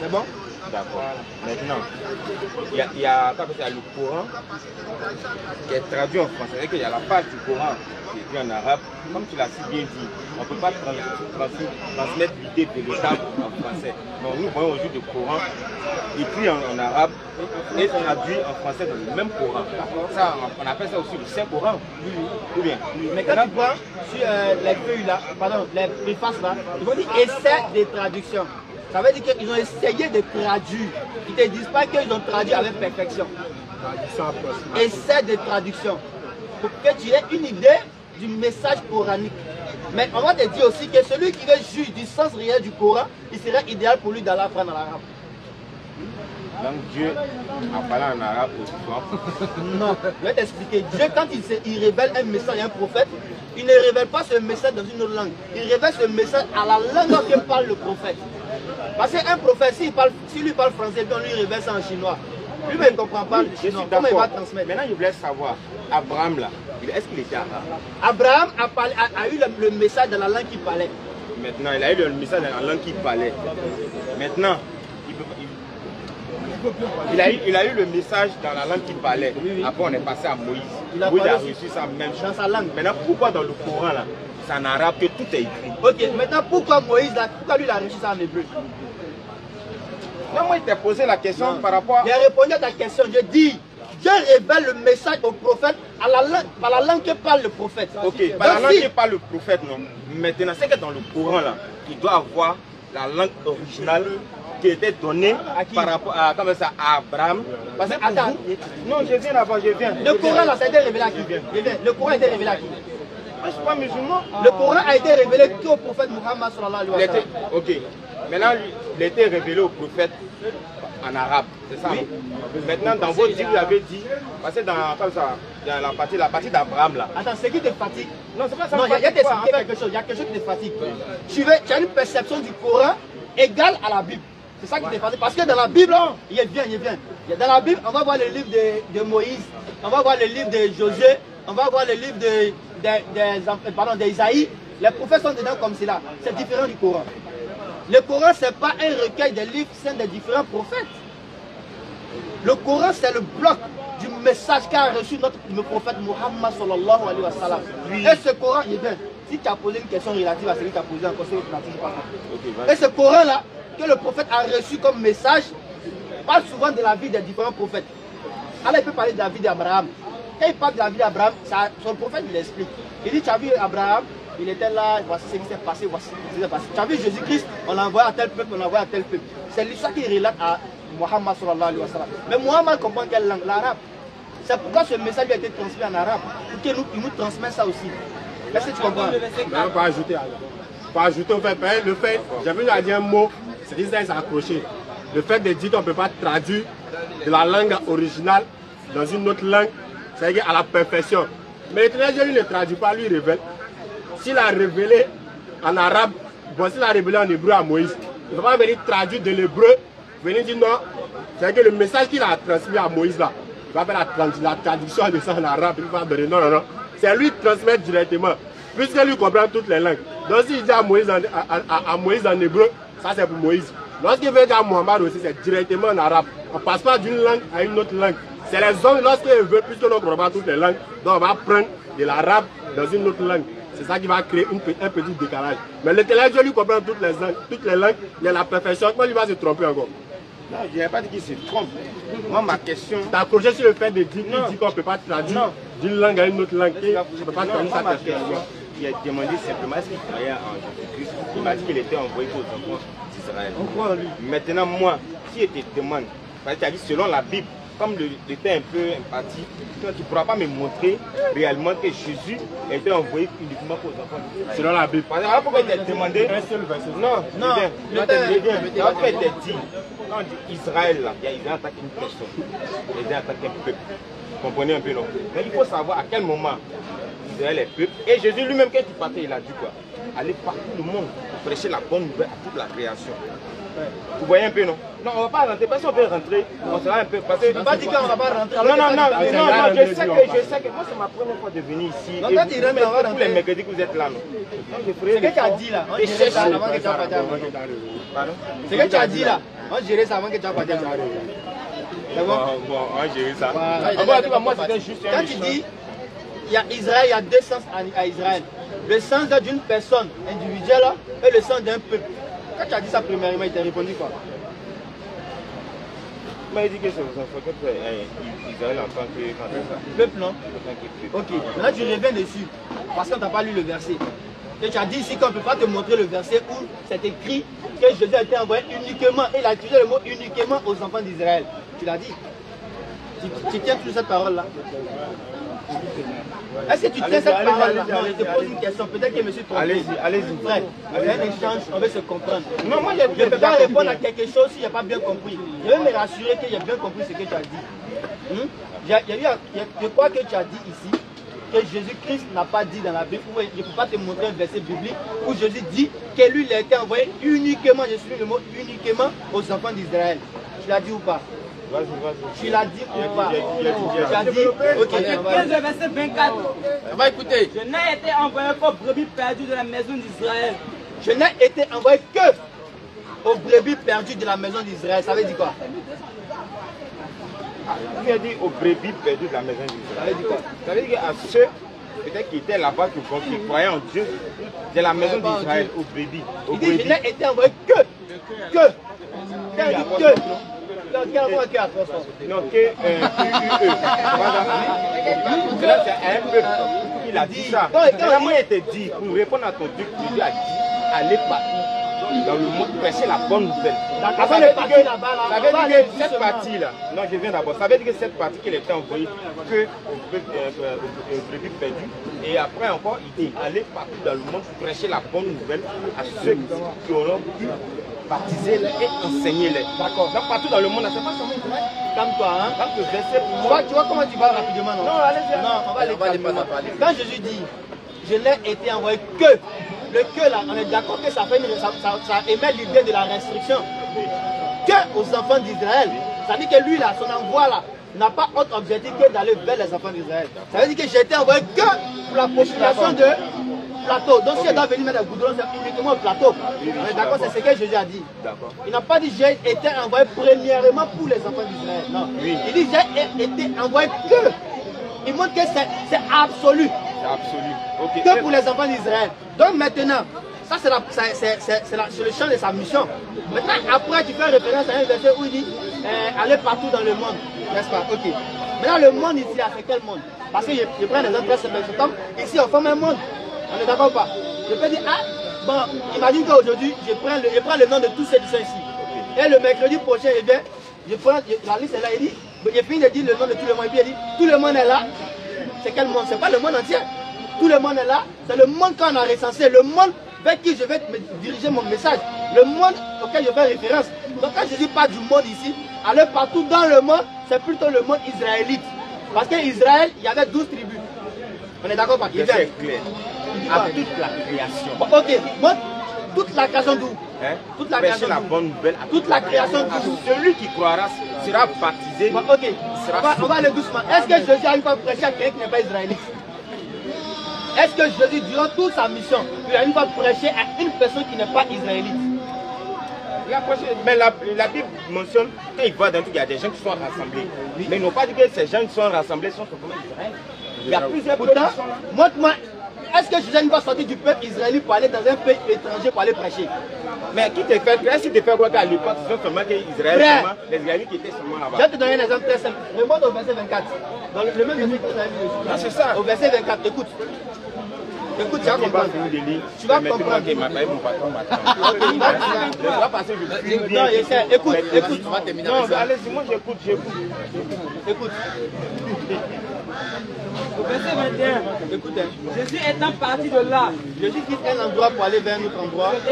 C'est bon? D'accord. Maintenant, il y a le Coran qui est traduit en français. C'est-à-dire qu'il y a la page du Coran qui est écrite en arabe. Comme tu l'as si bien dit, on ne peut pas transmettre l'idée véritable en français. Donc nous voyons aujourd'hui le Coran écrit en arabe et traduit en français dans le même Coran. Ça, on appelle ça aussi le Saint-Coran. Ou bien. Mais quand tu vois sur les feuilles là, pardon, les préfaces là, ils vont dire essai de traduction. Ça veut dire qu'ils ont essayé de traduire. Ils ne te disent pas qu'ils ont traduit avec perfection. Essai de traduction. Pour que tu aies une idée du message coranique. Mais on va te dire aussi que celui qui veut juger du sens réel du Coran, il serait idéal pour lui d'aller apprendre l'arabe. Donc Dieu a parlé en arabe aussi. Non, je vais t'expliquer. Dieu, quand il révèle un message à un prophète, il ne révèle pas ce message dans une autre langue. Il révèle ce message à la langue que parle le prophète. Parce qu'un prophète, s'il lui parle français, on lui révèle ça en chinois. Lui-même, il ne comprend pas le chinois. Comment il va transmettre? Maintenant, je voulais savoir, Abraham là, est-ce qu'il était arabe? Abraham a eu le message dans la langue qu'il parlait. Maintenant, il a eu le message dans la langue qu'il parlait. Maintenant, il a eu le message dans la langue qu'il parlait. Après, on est passé à Moïse. Moïse a reçu ça même dans sa langue. Maintenant, pourquoi dans le Coran là, c'est en arabe que tout est écrit? Ok, maintenant pourquoi Moïse, pourquoi lui il a reçu ça en hébreu? Non, moi, il t'a posé la question par rapport à... J'ai répondu à ta question, je dis, Dieu révèle le message au prophète par la langue que parle le prophète. Ok, par la langue que parle le prophète, non. Maintenant, c'est que dans le Coran, là, il doit avoir la langue originale qui était donnée par rapport à, comme ça, à Abraham. Parce que attends, non, je viens là-bas, je viens. Le Coran, là, ça a été révélé à qui? Le Coran a été révélé à qui? Je ne suis pas musulman. Le Coran a été révélé qu'au prophète Muhammad sallallahu alayhi wa sallam. Ok, maintenant, il a été révélé au prophète en arabe, c'est ça? Oui. Maintenant, dans votre livre, vous avez dit, parce que dans, comme ça, dans la partie d'Abraham là. Attends, c'est qui te fatigue? Non, c'est pas ça. Non, il y a quelque chose, il y a quelque chose qui te fatigue. Tu as une perception du Coran égale à la Bible. C'est ça qui te fatigue. Parce que dans la Bible, il vient. Dans la Bible, on va voir le livre de Moïse, on va voir le livre de Josué, on va voir le livre d'Isaïe. Les prophètes sont dedans comme cela. C'est différent du Coran. Le Coran, ce n'est pas un recueil des livres saints des différents prophètes. Le Coran, c'est le bloc du message qu'a reçu le prophète Muhammad sallallahu alayhi wa sallam. Et ce Coran, il est bien. Si tu as posé une question relative à celui qui t'a posé encore, c'est que tu n'as toujours pas compris. Et ce Coran-là, que le prophète a reçu comme message, parle souvent de la vie des différents prophètes. Alors il peut parler de la vie d'Abraham. Quand il parle de la vie d'Abraham, son prophète il explique. Il dit, tu as vu Abraham, il était là, voici ce qui s'est passé, voici ce qui s'est passé. Tu as vu Jésus-Christ, on l'a envoyé à tel peuple, on l'a envoyé à tel peuple. C'est l'histoire qu'il relate à Muhammad sallallahu alayhi wa sallam. Mais Muhammad comprend quelle langue? L'arabe. C'est pourquoi ce message lui a été transmis en arabe. Pour qu'il nous transmet ça aussi. Est-ce que tu comprends? Non, pas ajouter alors. Pas ajouter au fait. Le fait, j'ai vu dire un mot, c'est qu'ils s'est accroché. Le fait de dire qu'on ne peut pas traduire de la langue originale dans une autre langue, c'est à la perfection. Mais l'étranger lui ne traduit pas, lui révèle. S'il a révélé en arabe, bon, s'il a révélé en hébreu à Moïse, il ne va pas venir traduire de l'hébreu, venir dire non. C'est que le message qu'il a transmis à Moïse là, il va faire la traduction de ça en arabe, il va donner non. C'est lui qui transmet directement, puisque lui comprend toutes les langues. Donc s'il dit à Moïse en hébreu, ça c'est pour Moïse. Lorsqu'il veut dire à Mohamed aussi, c'est directement en arabe. On ne passe pas d'une langue à une autre langue. C'est les hommes, lorsqu'ils veulent, puisque nous comprend toutes les langues, donc on va prendre de l'arabe dans une autre langue. C'est ça qui va créer un petit décalage. Mais l'intellectuel lui comprend toutes les langues, il y a la perfection. Comment il va se tromper encore? Non, je n'ai pas dit qu'il se trompe. Moi, ma question... Tu as accroché sur le fait de dire qu'on ne peut pas traduire d'une langue à une autre langue. Je ne peux pas traduire sa question. Il a demandé simplement est-ce qu'il croyait en Jésus-Christ. Il m'a dit qu'il était envoyé aux enfants d'Israël. Maintenant, moi, si je te demande, parce que tu as dit selon la Bible, comme j'étais un peu imparti, tu ne pourras pas me montrer réellement que Jésus était envoyé uniquement aux enfants d'Israël. Selon la Bible. Parce que pourquoi il t'a demandé... Non, après il t'a dit, quand on dit Israël, là, il y a Israël attaque une personne, Israël attaque un peuple. Vous comprenez un peu, non? Mais il faut savoir à quel moment Israël est peuple. Et Jésus lui-même, quand il partait, il a dit quoi? Aller partout le monde pour prêcher la bonne nouvelle à toute la création. Vous voyez un peu, non? Non, on ne va pas rentrer. Parce qu'on peut rentrer, on sera un peu. Parce que... Tu ne peux pas dire qu'on ne va pas rentrer. Non, je sais que moi, c'est ma première fois de venir ici. Non, quand tu rentres, on va tous les mercredis que vous êtes là, non? C'est ce que tu as dit là. On dirait ça avant que tu as parti. Pardon? C'est ce que tu as dit là. On dirait ça avant que tu as parti. Bon, on va gérer ça. En tout cas, moi, c'était juste un... Quand tu dis, il y a Israël, il y a deux sens à Israël. Le sens d'une personne individuelle et le sens d'un peuple. Quand tu as dit ça premièrement, il t'a répondu quoi? Il m'a dit que c'est aux enfants que Israël en tant que peuple, non? Ok, maintenant tu reviens dessus, parce qu'on ne t'a pas lu le verset. Et tu as dit ici qu'on ne peut pas te montrer le verset où c'est écrit que Jésus a été envoyé uniquement, et il a utilisé le mot uniquement aux enfants d'Israël. Tu l'as dit. Tu tiens sur cette parole-là? Est-ce que tu tiens cette parole-là? Non, je te pose une question, peut-être que je me suis trompé. Allez-y. Frère, il y a un échange, on veut se comprendre. Non, moi, je ne peux pas répondre à quelque chose si je n'ai pas bien compris. Je veux me rassurer que j'ai bien compris ce que tu as dit. Je crois que tu as dit ici que Jésus-Christ n'a pas dit dans la Bible, je ne peux pas te montrer un verset biblique où Jésus dit que lui, il a été envoyé uniquement, je suis le mot uniquement, aux enfants d'Israël. Tu l'as dit ou pas? Vas-y. Tu l'as dit ou pas? Tu as dit? Ok. Le verset 24. On va écouter. Je n'ai été envoyé qu'aux brebis perdues de la maison d'Israël. Je n'ai été envoyé que aux brebis perdues de la maison d'Israël. Ça veut dire quoi? Il a dit aux brebis perdues de la maison d'Israël. Ça veut dire quoi? Ça veut dire qu'à ceux peut-être qui étaient là-bas, qui croyaient en Dieu, de la maison d'Israël, aux brebis. Il dit je n'ai été envoyé que. Non, que c'est un peuple. Il a dit ça. Comment il te dit, pour répondre à ton Dieu, Dieu a dit, allez partout dans le monde, prêcher la bonne nouvelle. Ça veut dire que cette partie-là, non, je viens d'abord, ça veut dire que cette partie qu'il était envoyée que aux brebis perdues, et après encore, il dit, allez partout dans le monde, prêcher la bonne nouvelle à ceux qui auront pu baptiser-les et enseigner-les. D'accord. Donc partout dans le monde, c'est pas seulement Israël. Calme-toi, hein. Quand le verset pour moi... Tu vois comment tu vas rapidement, non? Non, allez-y. Non, on va aller calmement. Quand Jésus dit, je n'ai été envoyé que, le que là, on est d'accord que ça émet l'idée de la restriction. Que aux enfants d'Israël. Ça veut dire que lui là, son envoi là, n'a pas autre objectif que d'aller vers les enfants d'Israël. Ça veut dire que j'ai été envoyé que pour la population plateau. Donc si elle doit venir mettre le goudron, c'est uniquement au plateau. D'accord, c'est ce que Jésus a dit. Il n'a pas dit j'ai été envoyé premièrement pour les enfants d'Israël. Non. Oui. Il dit j'ai été envoyé que. Il montre que c'est absolu. C'est absolu. Okay. Que pour les enfants d'Israël. Donc maintenant, ça c'est le champ de sa mission. Maintenant, après tu fais référence à un verset où il dit allez partout dans le monde. N'est-ce pas? Ok. Maintenant le monde ici, c'est quel monde? Parce que je prends l'exemple très simple. Comme ici on forme un monde. On est d'accord ou pas? Je peux dire, ah, bon, imagine qu'aujourd'hui, je prends le nom de tous ceux qui sont ici. Et le mercredi prochain, eh bien, je prends la liste est là, il dit, j'ai fini de dire le nom de tout le monde. Et puis il dit, tout le monde est là. C'est quel monde? C'est pas le monde entier. Tout le monde est là. C'est le monde qu'on a recensé. Le monde vers qui je vais me diriger mon message. Le monde auquel je fais référence. Donc quand je dis pas du monde ici, aller partout dans le monde, c'est plutôt le monde israélite. Parce qu'Israël, il y avait 12 tribus. On est d'accord? C'est clair. À toute la création. Bon, ok, moi, toute la création d'où? Hein? Toute la création la bonne nouvelle. Toute la création d'où? Celui qui croira sera baptisé. Bon, ok, on va aller doucement. Est-ce que Jésus a une fois prêché à quelqu'un qui n'est pas israélite? Est-ce que Jésus, durant toute sa mission, il a une fois prêché à une personne qui n'est pas israélite? Mais la Bible mentionne qu'il va dans tout, il y a des gens qui sont rassemblés. Mais ils n'ont pas dit que ces gens qui sont rassemblés sont complètement Israël. Il y a plusieurs peuples qui sont là. Montre-moi, est-ce que Jésus va sortir du peuple israélite pour aller dans un pays étranger pour aller prêcher? Mais qui te fait, est-ce qu'il te fait quoi qu'à l'époque, ce sont seulement Israël, les Israélites qui étaient seulement là-bas? Je vais te donner un exemple très simple. Remonte au verset 24. Dans le même verset que vous avez vu ici. Ah, c'est ça. Au verset 24, écoute. Écoute, tu vas comprendre. Tu vas comprendre. Écoute, écoute. Non, allez-y, moi j'écoute. Écoute. Au verset 21, Écoute. Jésus étant parti de là, Jésus quitte un endroit pour aller vers un autre endroit. se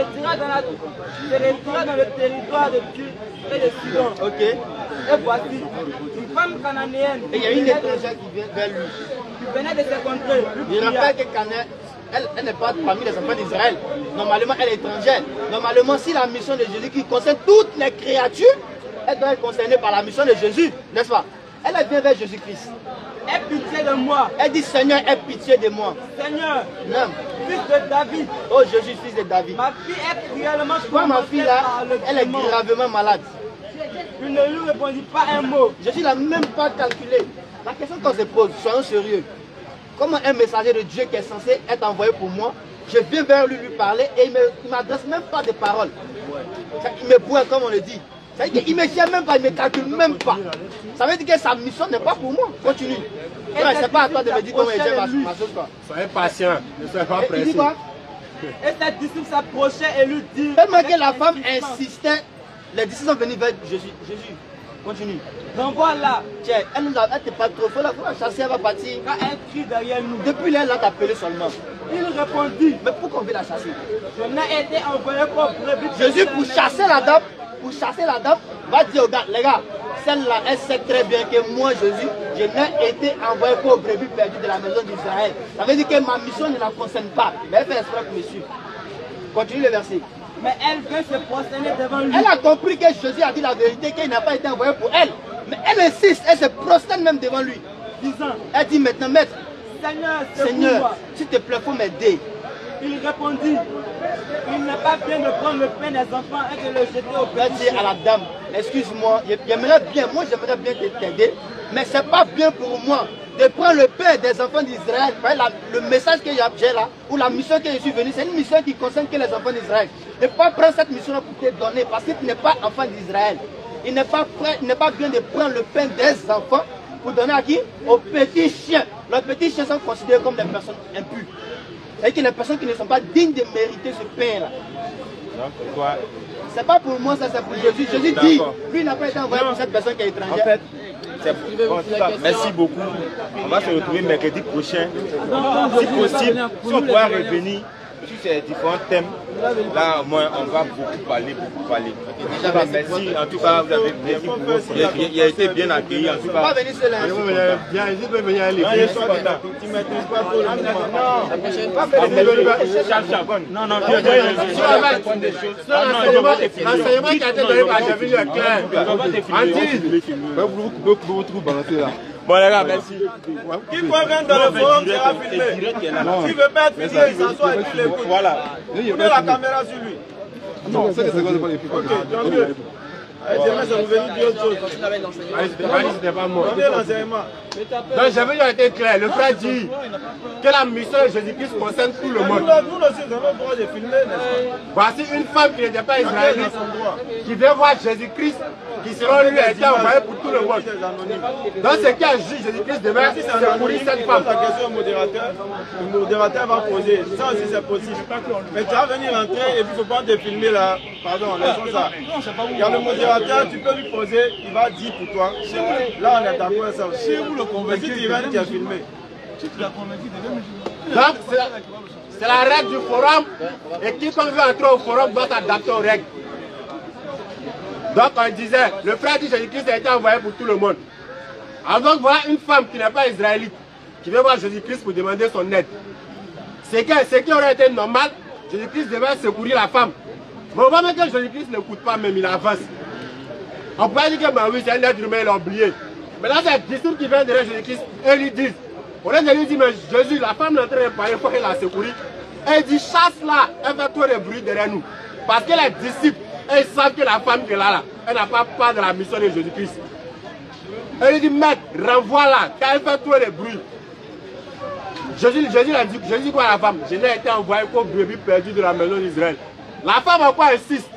retira dans le territoire de Dieu et de Sidon. Ok. Et voici, une femme cananéenne Et il y a une étrangère qui vient vers lui. qui venait de se contrer. Je rappelle que Canaën, elle n'est pas parmi les enfants d'Israël. Normalement, elle est étrangère. Normalement, si la mission de Jésus qui concerne toutes les créatures, elle doit être concernée par la mission de Jésus, n'est-ce pas? Elle vient vers Jésus-Christ. Aie pitié de moi. Elle dit, Seigneur, aie pitié de moi. Seigneur, Non. fils de David, Oh Jésus, fils de David. ma fille est cruellement Toi, ma fille là, elle est démon. gravement malade. Il ne lui répondit pas un mot. Jésus n'a même pas calculé. La question qu'on se pose, soyons sérieux. Comment un messager de Dieu qui est censé être envoyé pour moi, je viens vers lui parler et il ne m'adresse même pas de paroles. Il me boit comme on le dit. Ça veut dire qu'il ne me tient même pas, il ne me calcule même pas. Ça veut dire que sa mission n'est pas pour moi. Continue. Ce n'est pas à toi de me dire comment j'ai ma chose. Soyez patient, ne soyez pas Et il dit pressé. quoi? Et ses disciples s'approchaient et lui dirent. Tellement que la femme insistait, les disciples sont venus vers Jésus. Jésus, continue. Renvoie-la, Tiens, elle n'était pas trop folle, la chasser, elle va partir. car elle crie derrière nous. Depuis là, elle l'a appelé seulement. Il répondit, Mais pourquoi on veut la chasser? je n'ai été envoyé pour brebis. Jésus, pour chasser la dame, va dire aux gars, les gars, celle-là, elle sait très bien que moi, Jésus, je n'ai été envoyé pour brebis perdues de la maison d'Israël. Ça veut dire que ma mission ne la concerne pas. Mais elle fait exprès pour me suivre. Continue le verset. Mais elle vint se prosterner devant lui. Elle a compris que Jésus a dit la vérité, qu'il n'a pas été envoyé pour elle. Mais elle insiste, elle se prosterne même devant lui. Disant, Elle dit maintenant, maître, Seigneur, Seigneur, secours-moi. s'il te plaît, il faut m'aider. Il répondit, il n'est pas bien de prendre le pain des enfants et de le jeter au Elle petit dit chien. à la dame, excuse-moi, j'aimerais bien t'aider, mais c'est pas bien pour moi de prendre le pain des enfants d'Israël. Le message que j'ai là, ou la mission que je suis venu, c'est une mission qui concerne que les enfants d'Israël. Ne pas prendre cette mission-là pour te donner, parce que tu n'es pas enfant d'Israël. Il n'est pas bien de prendre le pain des enfants pour donner à qui? Aux petits chiens. Les petits chiens sont considérés comme des personnes impures. C'est-à-dire que les personnes qui ne sont pas dignes de mériter ce pain-là. Donc, toi, C'est pas pour moi, ça c'est pour Jésus. Jésus dit, lui n'a pas été envoyé pour cette personne qui est en étrangère. fait, bon, en tout cas, merci beaucoup. On va se retrouver mercredi prochain. Si possible, si on pourra revenir sur ces différents thèmes, là au moins on va beaucoup parler. En tout cas, merci. En tout cas, vous avez bien il a été bien accueilli. En tout Pas cas, venir seul. hein. Bien, il peut venir à non, je l'église. suis content. Tu ne maîtrises pas trop le non, non, viens, L'enseignement qui a été donné par Jésus est clair. Vous trouvez balancer là. Bon les gars, merci. Quiconque vient dans le forum sera filmé. S'il veut pas être filmé, il s'assoit et puis il écoute. Voilà. Prenez la caméra sur lui. Non, c'est que c'est quoi, Ok, tant mieux. Demain, ça vous venir dire autre chose. C'était pas moi. Donnez l'enseignement. Donc je veux être clair, le frère dit que la mission de Jésus-Christ concerne tout le monde. Nous aussi, nous avons le droit de filmer, n'est-ce pas? Voici une femme qui n'était pas israélite, qui vient voir Jésus-Christ, qui selon lui a été envoyé pour tout le monde. Donc ce qui a jugé Jésus-Christ demain, c'est pour cette femme. La question au modérateur, le modérateur va poser. Ça aussi c'est possible. Mais tu vas venir entrer et puis il ne faut pas te filmer là. Pardon, laissons ça. Il y a le modérateur, tu peux lui poser, il va dire pour toi. Là on est d'accord avec ça aussi. Mais si tu viens, tu as filmé. Donc c'est la règle du forum et quiconque veut entrer au forum doit s'adapter aux règles. Donc on disait, le frère dit Jésus-Christ a été envoyé pour tout le monde. Alors donc voilà une femme qui n'est pas israélite, qui vient voir Jésus-Christ pour demander son aide. Ce qui aurait été normal, Jésus-Christ devait secourir la femme. Mais on voit même que Jésus-Christ n'écoute pas même, il avance. On pourrait dire que bah oui, c'est un être humain, il a oublié. Mais là, c'est les disciples qui viennent derrière Jésus-Christ et lui disent, au lieu de lui dire, mais Jésus, la femme est en train de parler, il faut qu'elle la secourir. Et il dit, chasse-la, elle fait trop de bruit derrière nous. Parce que les disciples, ils savent que la femme qui est là, elle n'a pas part de la mission de Jésus-Christ. Elle lui dit, maître, renvoie-la, car elle fait trop de bruit. Jésus dit quoi à la femme? Je n'ai été envoyé qu'au brebis perdu de la maison d'Israël. La femme en quoi insiste?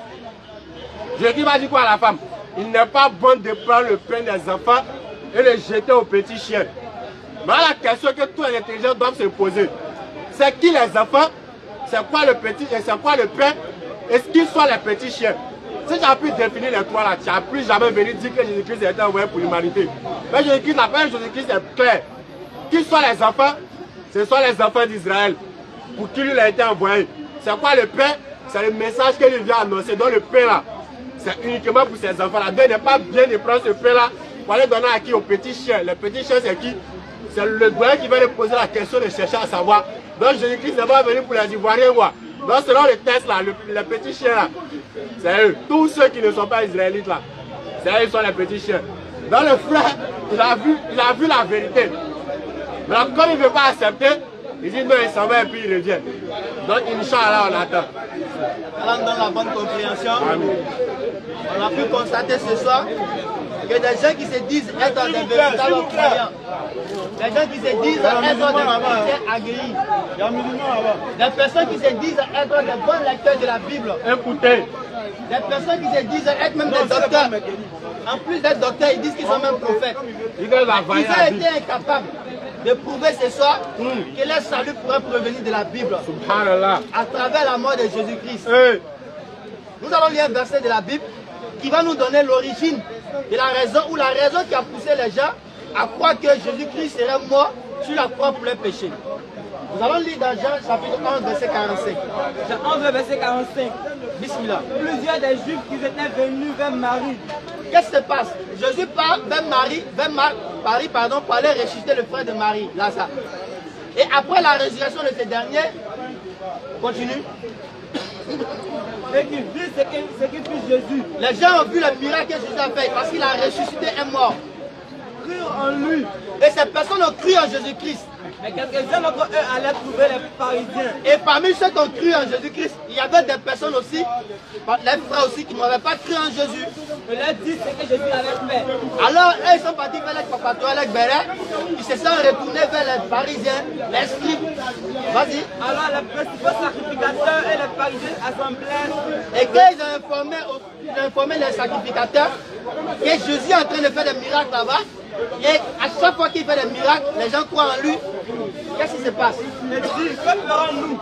Jésus va dire quoi à la femme? Il n'est pas bon de prendre le pain des enfants et le jeter aux petits chiens. Mais la question que tous les intelligents doivent se poser, c'est qui les enfants? C'est quoi le petit et c'est quoi le pain? Est-ce qu'ils sont les petits chiens? Si tu as pu définir les trois là, tu n'as plus jamais venu dire que Jésus-Christ a été envoyé pour l'humanité. Mais Jésus-Christ, la parole de Jésus-Christ est claire. Qui sont les enfants? Ce sont les enfants d'Israël. Pour qui lui a été envoyé. C'est quoi le pain? C'est le message qu'il vient annoncer. Donc le pain là, c'est uniquement pour ces enfants là. Donc il n'est pas bien de prendre ce pain là pour aller donner à qui? Aux petits chiens. Les petits chiens c'est qui? C'est le doyen qui va lui poser la question de chercher à savoir. Donc Jésus-Christ n'est pas venu pour les Ivoiriens quoi. Donc selon les tests là, les petits chiens là, c'est eux. Tous ceux qui ne sont pas israélites là, c'est eux qui sont les petits chiens. Donc le frère, il a vu la vérité. Mais comme il ne veut pas accepter, il dit non, il s'en va et puis il revient. Donc Inch'Allah, on attend. Allant dans la bonne compréhension, on a pu constater ce soir que des gens qui se disent être des véritables croyants, des gens qui se disent être des chrétiens aguerris, des personnes qui se disent être des bons lecteurs de la Bible, écoutez, des personnes qui se disent être même des docteurs. En plus d'être docteurs, ils disent qu'ils sont même prophètes. Ils ont été incapables de prouver ce soir que leur salut pourrait provenir de la Bible. Subhanallah. À travers la mort de Jésus-Christ. Nous allons lire un verset de la Bible qui va nous donner l'origine de la raison ou la raison qui a poussé les gens à croire que Jésus-Christ serait mort sur la croix pour les péchés. Nous allons lire dans Jean chapitre 11 verset 45. Jean 11 verset 45. Bismillah. Plusieurs des Juifs qui étaient venus vers Marie. Qu'est-ce qui se passe? Jésus part vers Marie, pour aller ressusciter le frère de Marie, Lazare. Et après la résurrection de ce dernier, continue. Et qui vit ce que fit Jésus. Les gens ont vu le miracle que Jésus a fait parce qu'il a ressuscité un mort. Crurent en lui. Et ces personnes ont cru en Jésus-Christ. Mais quelques-uns d'entre eux allaient trouver les pharisiens. Et parmi ceux qui ont cru en Jésus-Christ, il y avait des personnes aussi, les frères aussi, qui n'avaient pas cru en Jésus. Et leur dit ce que Jésus avait fait. Alors, eux, ils sont partis vers les papatois, les bérets. Ils se sont retournés vers les pharisiens, les scribes. Vas-y. Alors, les principaux sacrificateurs et les pharisiens assemblés. Et quand ils ont informé les sacrificateurs que Jésus est en train de faire des miracles là-bas, et à chaque fois qu'il fait des miracles, les gens croient en lui. Qu'est-ce qui se passe? Ils disent, que ferons-nous?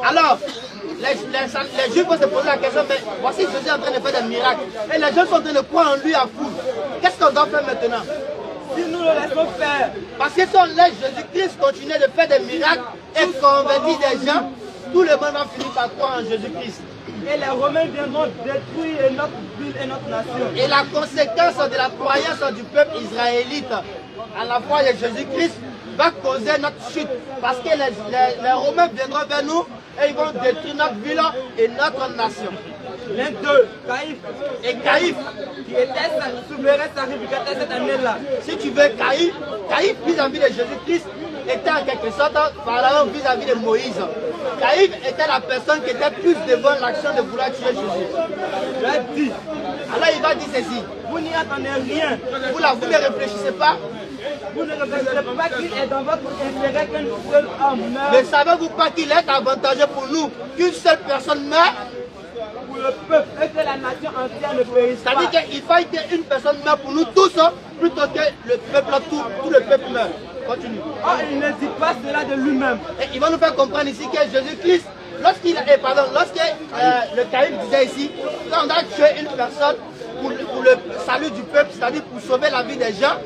Alors, les Juifs vont se poser la question, mais voici Jésus est en train de faire des miracles. Et les gens sont en train de croire en lui à fou. Qu'est-ce qu'on doit faire maintenant? Si nous le laissons faire. Parce que si on laisse Jésus-Christ continuer de faire des miracles et convertir des gens, tout le monde va finir par croire en Jésus-Christ. Et les Romains viendront détruire notre ville et notre nation. Et la conséquence de la croyance du peuple israélite à la foi de Jésus-Christ va causer notre chute. Parce que les Romains viendront vers nous et ils vont détruire notre ville et notre nation. l'un d'eux, Caïphe, et Caïphe, qui était souverain sacrificateur cette année-là. Si tu veux, Caïphe vis-à-vis de Jésus-Christ était en quelque sorte Pharaon vis-à-vis de Moïse. Caïphe était la personne qui était plus devant l'action de vouloir tuer Jésus. Je dis, Alors il va dire ceci. vous n'y attendez rien. Vous ne réfléchissez pas. Vous ne réfléchissez pas qu'il est dans votre intérêt qu'un seul homme meure. Ne savez-vous pas qu'il est avantageux pour nous qu'une seule personne meure? Pour le peuple et que la nation entière ne périsse pas. C'est-à-dire qu'il faut qu'une personne meure pour nous tous, hein, plutôt que le peuple, tout le peuple meurt. Continue. Oh, il ne dit pas cela de lui-même. Et il va nous faire comprendre ici que Jésus-Christ, lorsque le Caïphe disait ici, quand on a tué une personne pour le salut du peuple, c'est-à-dire pour sauver la vie des gens,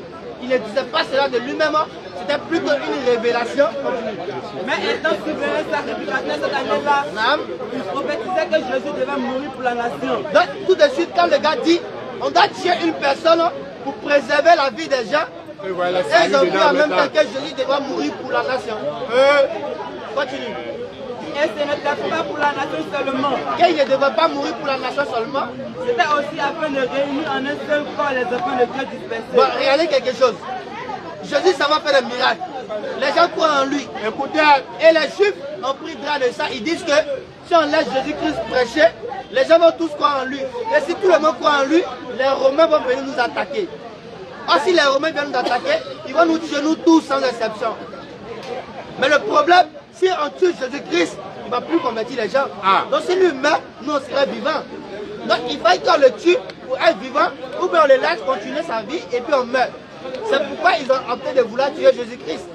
il ne disait pas cela de lui-même, hein. C'était plutôt une révélation. Mais étant souverain sacrificateur cette année-là, il prophétisait que Jésus devait mourir pour la nation. Donc tout de suite, quand le gars dit, on doit tuer une personne pour préserver la vie des gens, Et voilà, et ils ont vu en même temps que Jésus devait mourir pour la nation. Continue. Et ce n'était pas pour la nation seulement. Qu'il ne devait pas mourir pour la nation seulement. C'était aussi afin de réunir en un seul corps les enfants de Dieu dispersés. Bon, regardez quelque chose. Jésus, ça va faire des miracles. Les gens croient en lui. Écoutez, Et les Juifs ont pris grâce de ça. Ils disent que si on laisse Jésus-Christ prêcher, les gens vont tous croire en lui. Et si tout le monde croit en lui, les Romains vont venir nous attaquer. Or, si les Romains viennent nous attaquer, ils vont nous tuer nous tous sans exception. Mais le problème, si on tue Jésus-Christ, il ne va plus convertir les gens. Donc si lui meurt, nous on serait vivants. Donc il faut qu'on le tue pour être vivant, ou bien on le laisse continuer sa vie et puis on meurt. C'est pourquoi ils ont opté de vouloir tuer Jésus-Christ.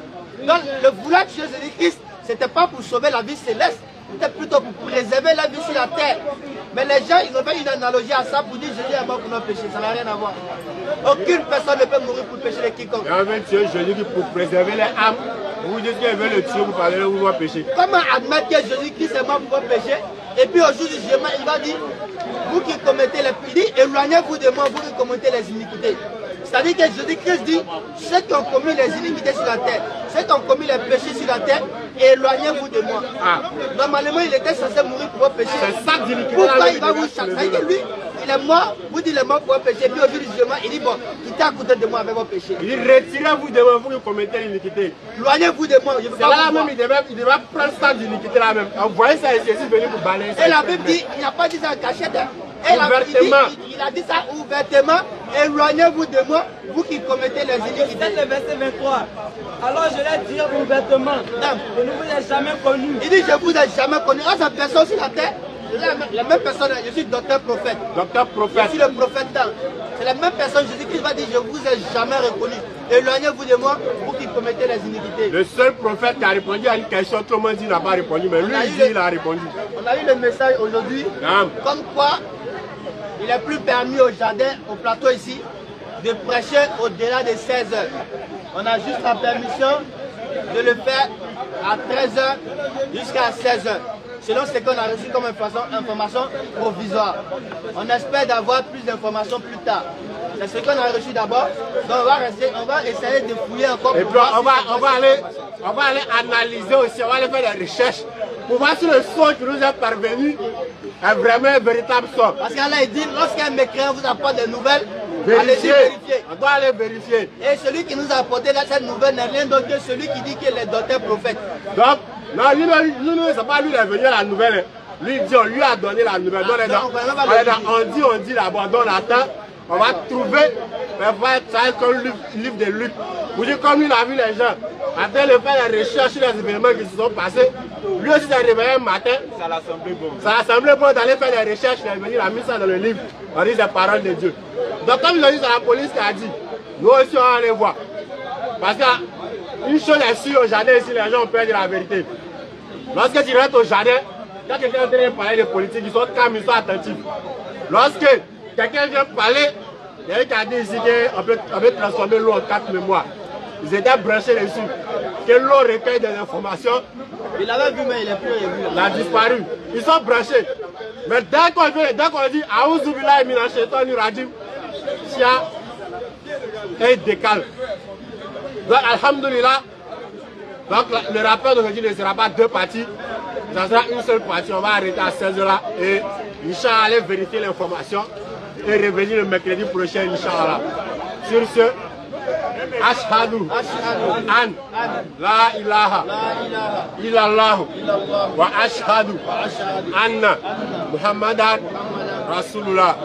Donc le vouloir tuer Jésus-Christ, ce n'était pas pour sauver la vie céleste, c'était plutôt pour préserver la vie sur la terre. Mais les gens, ils ont fait une analogie à ça pour dire Jésus est mort pour nos péchés. Ça n'a rien à voir. Aucune personne ne peut mourir pour le péché de quiconque. et on veut tuer Jésus pour préserver les âmes. Vous dites qu'ils veulent le tuer pour parler de vos péchés. Comment admettre que Jésus-Christ est mort pour vos péchés? Et puis au jour du jugement, il va dire, vous qui commettez les péchés, éloignez-vous de moi, vous qui commettez les iniquités. C'est-à-dire que Jésus-Christ dit, ceux qui ont commis les iniquités sur la terre, ceux qui ont commis les péchés sur la terre, éloignez-vous de moi. Normalement, il était censé mourir pour vos péchés. C'est ça d'iniquité. Pourquoi il va vous chasser? Lui, il est mort, vous dites il est mort pour vos péchés. Puis au jour du jugement, il dit, bon, quittez à côté de moi avec vos péchés. Il dit, retirez-vous de moi, vous qui commettez l'iniquité. Éloignez-vous de moi. Je veux C'est pas là vous même, voir. il devait prendre ça d'iniquité là même. Envoyez ça et Jésus venir pour balayer ça. Et la Bible dit, il n'a pas dit ça en cachette. Et il a dit ça ouvertement. Éloignez-vous de moi, vous qui commettez les iniquités. C'est le verset 23. Alors je l'ai dit ouvertement, je ne vous ai jamais connu. Il dit, je ne vous ai jamais connu. Ah, cette personne sur la terre, la même personne, je suis docteur prophète. Docteur prophète. Je suis le prophète d'Anne. C'est la même personne, Jésus-Christ va dire, je ne vous ai jamais reconnu. Éloignez-vous de moi, vous qui commettez les iniquités. Le seul prophète qui a répondu à une question, tout le monde dit qu'il n'a pas répondu, mais lui, il dit qu'il a répondu. On a eu le message aujourd'hui, comme quoi il n'est plus permis au jardin, au plateau ici, de prêcher au-delà de 16 heures. On a juste la permission de le faire à 13 heures jusqu'à 16 heures. Selon ce qu'on a reçu comme information provisoire. On espère d'avoir plus d'informations plus tard. C'est ce qu'on a reçu d'abord. Donc on va essayer de fouiller encore. Et puis on va aller analyser aussi, on va aller faire des recherches pour voir si le son qui nous est parvenu est vraiment un véritable son. Parce qu'Allah dit, lorsqu'un mécréant vous apporte des nouvelles, allez-y vérifier. On doit aller vérifier. Et celui qui nous a apporté cette nouvelle n'est rien d'autre que celui qui dit qu'il est docteur prophète. Donc, non, lui, c'est pas lui qui est venu à la nouvelle. Lui, dit, on lui a donné la nouvelle. On dit là-bas, donc on attend, on va trouver, ça va être comme le livre de Luc. Vous dites, comme il a vu les gens, après de faire les recherches sur les événements qui se sont passés, lui aussi s'est réveillé un matin. Ça l'a semblé bon. Ça l'a semblé bon d'aller faire des recherches, il est venu, il a mis ça dans le livre. On dit les paroles de Dieu. Donc, comme ils ont dit, c'est la police qui a dit, nous aussi on va aller voir. Parce qu'une chose est sûre, au jardin ici, les gens ont peur de la vérité. Lorsque tu rentres au jardin, quand quelqu'un est en train de parler de politique, ils sont calmes, ils sont attentifs. Lorsque quelqu'un vient parler, il y a qui a dit ici qu'on peut transformer l'eau en 4 mémoires. Ils étaient branchés dessus. Que l'eau recueille des informations. Il avait vu, mais il est plus revu. Il a disparu. Ils sont branchés. Mais dès qu'on dit Aouzou Billahi Mina Shaitani Rajim, il décale. Donc, alhamdoulilah, donc le rapport d'aujourd'hui ne sera pas deux parties, ça sera une seule partie. On va arrêter à 16h là et Inch'Allah, allez vérifier l'information et revenir le mercredi prochain, Inch'Allah. Sur ce, Ashhadu an la ilaha illallah wa ashhadu anna Muhammadan Rasulullah.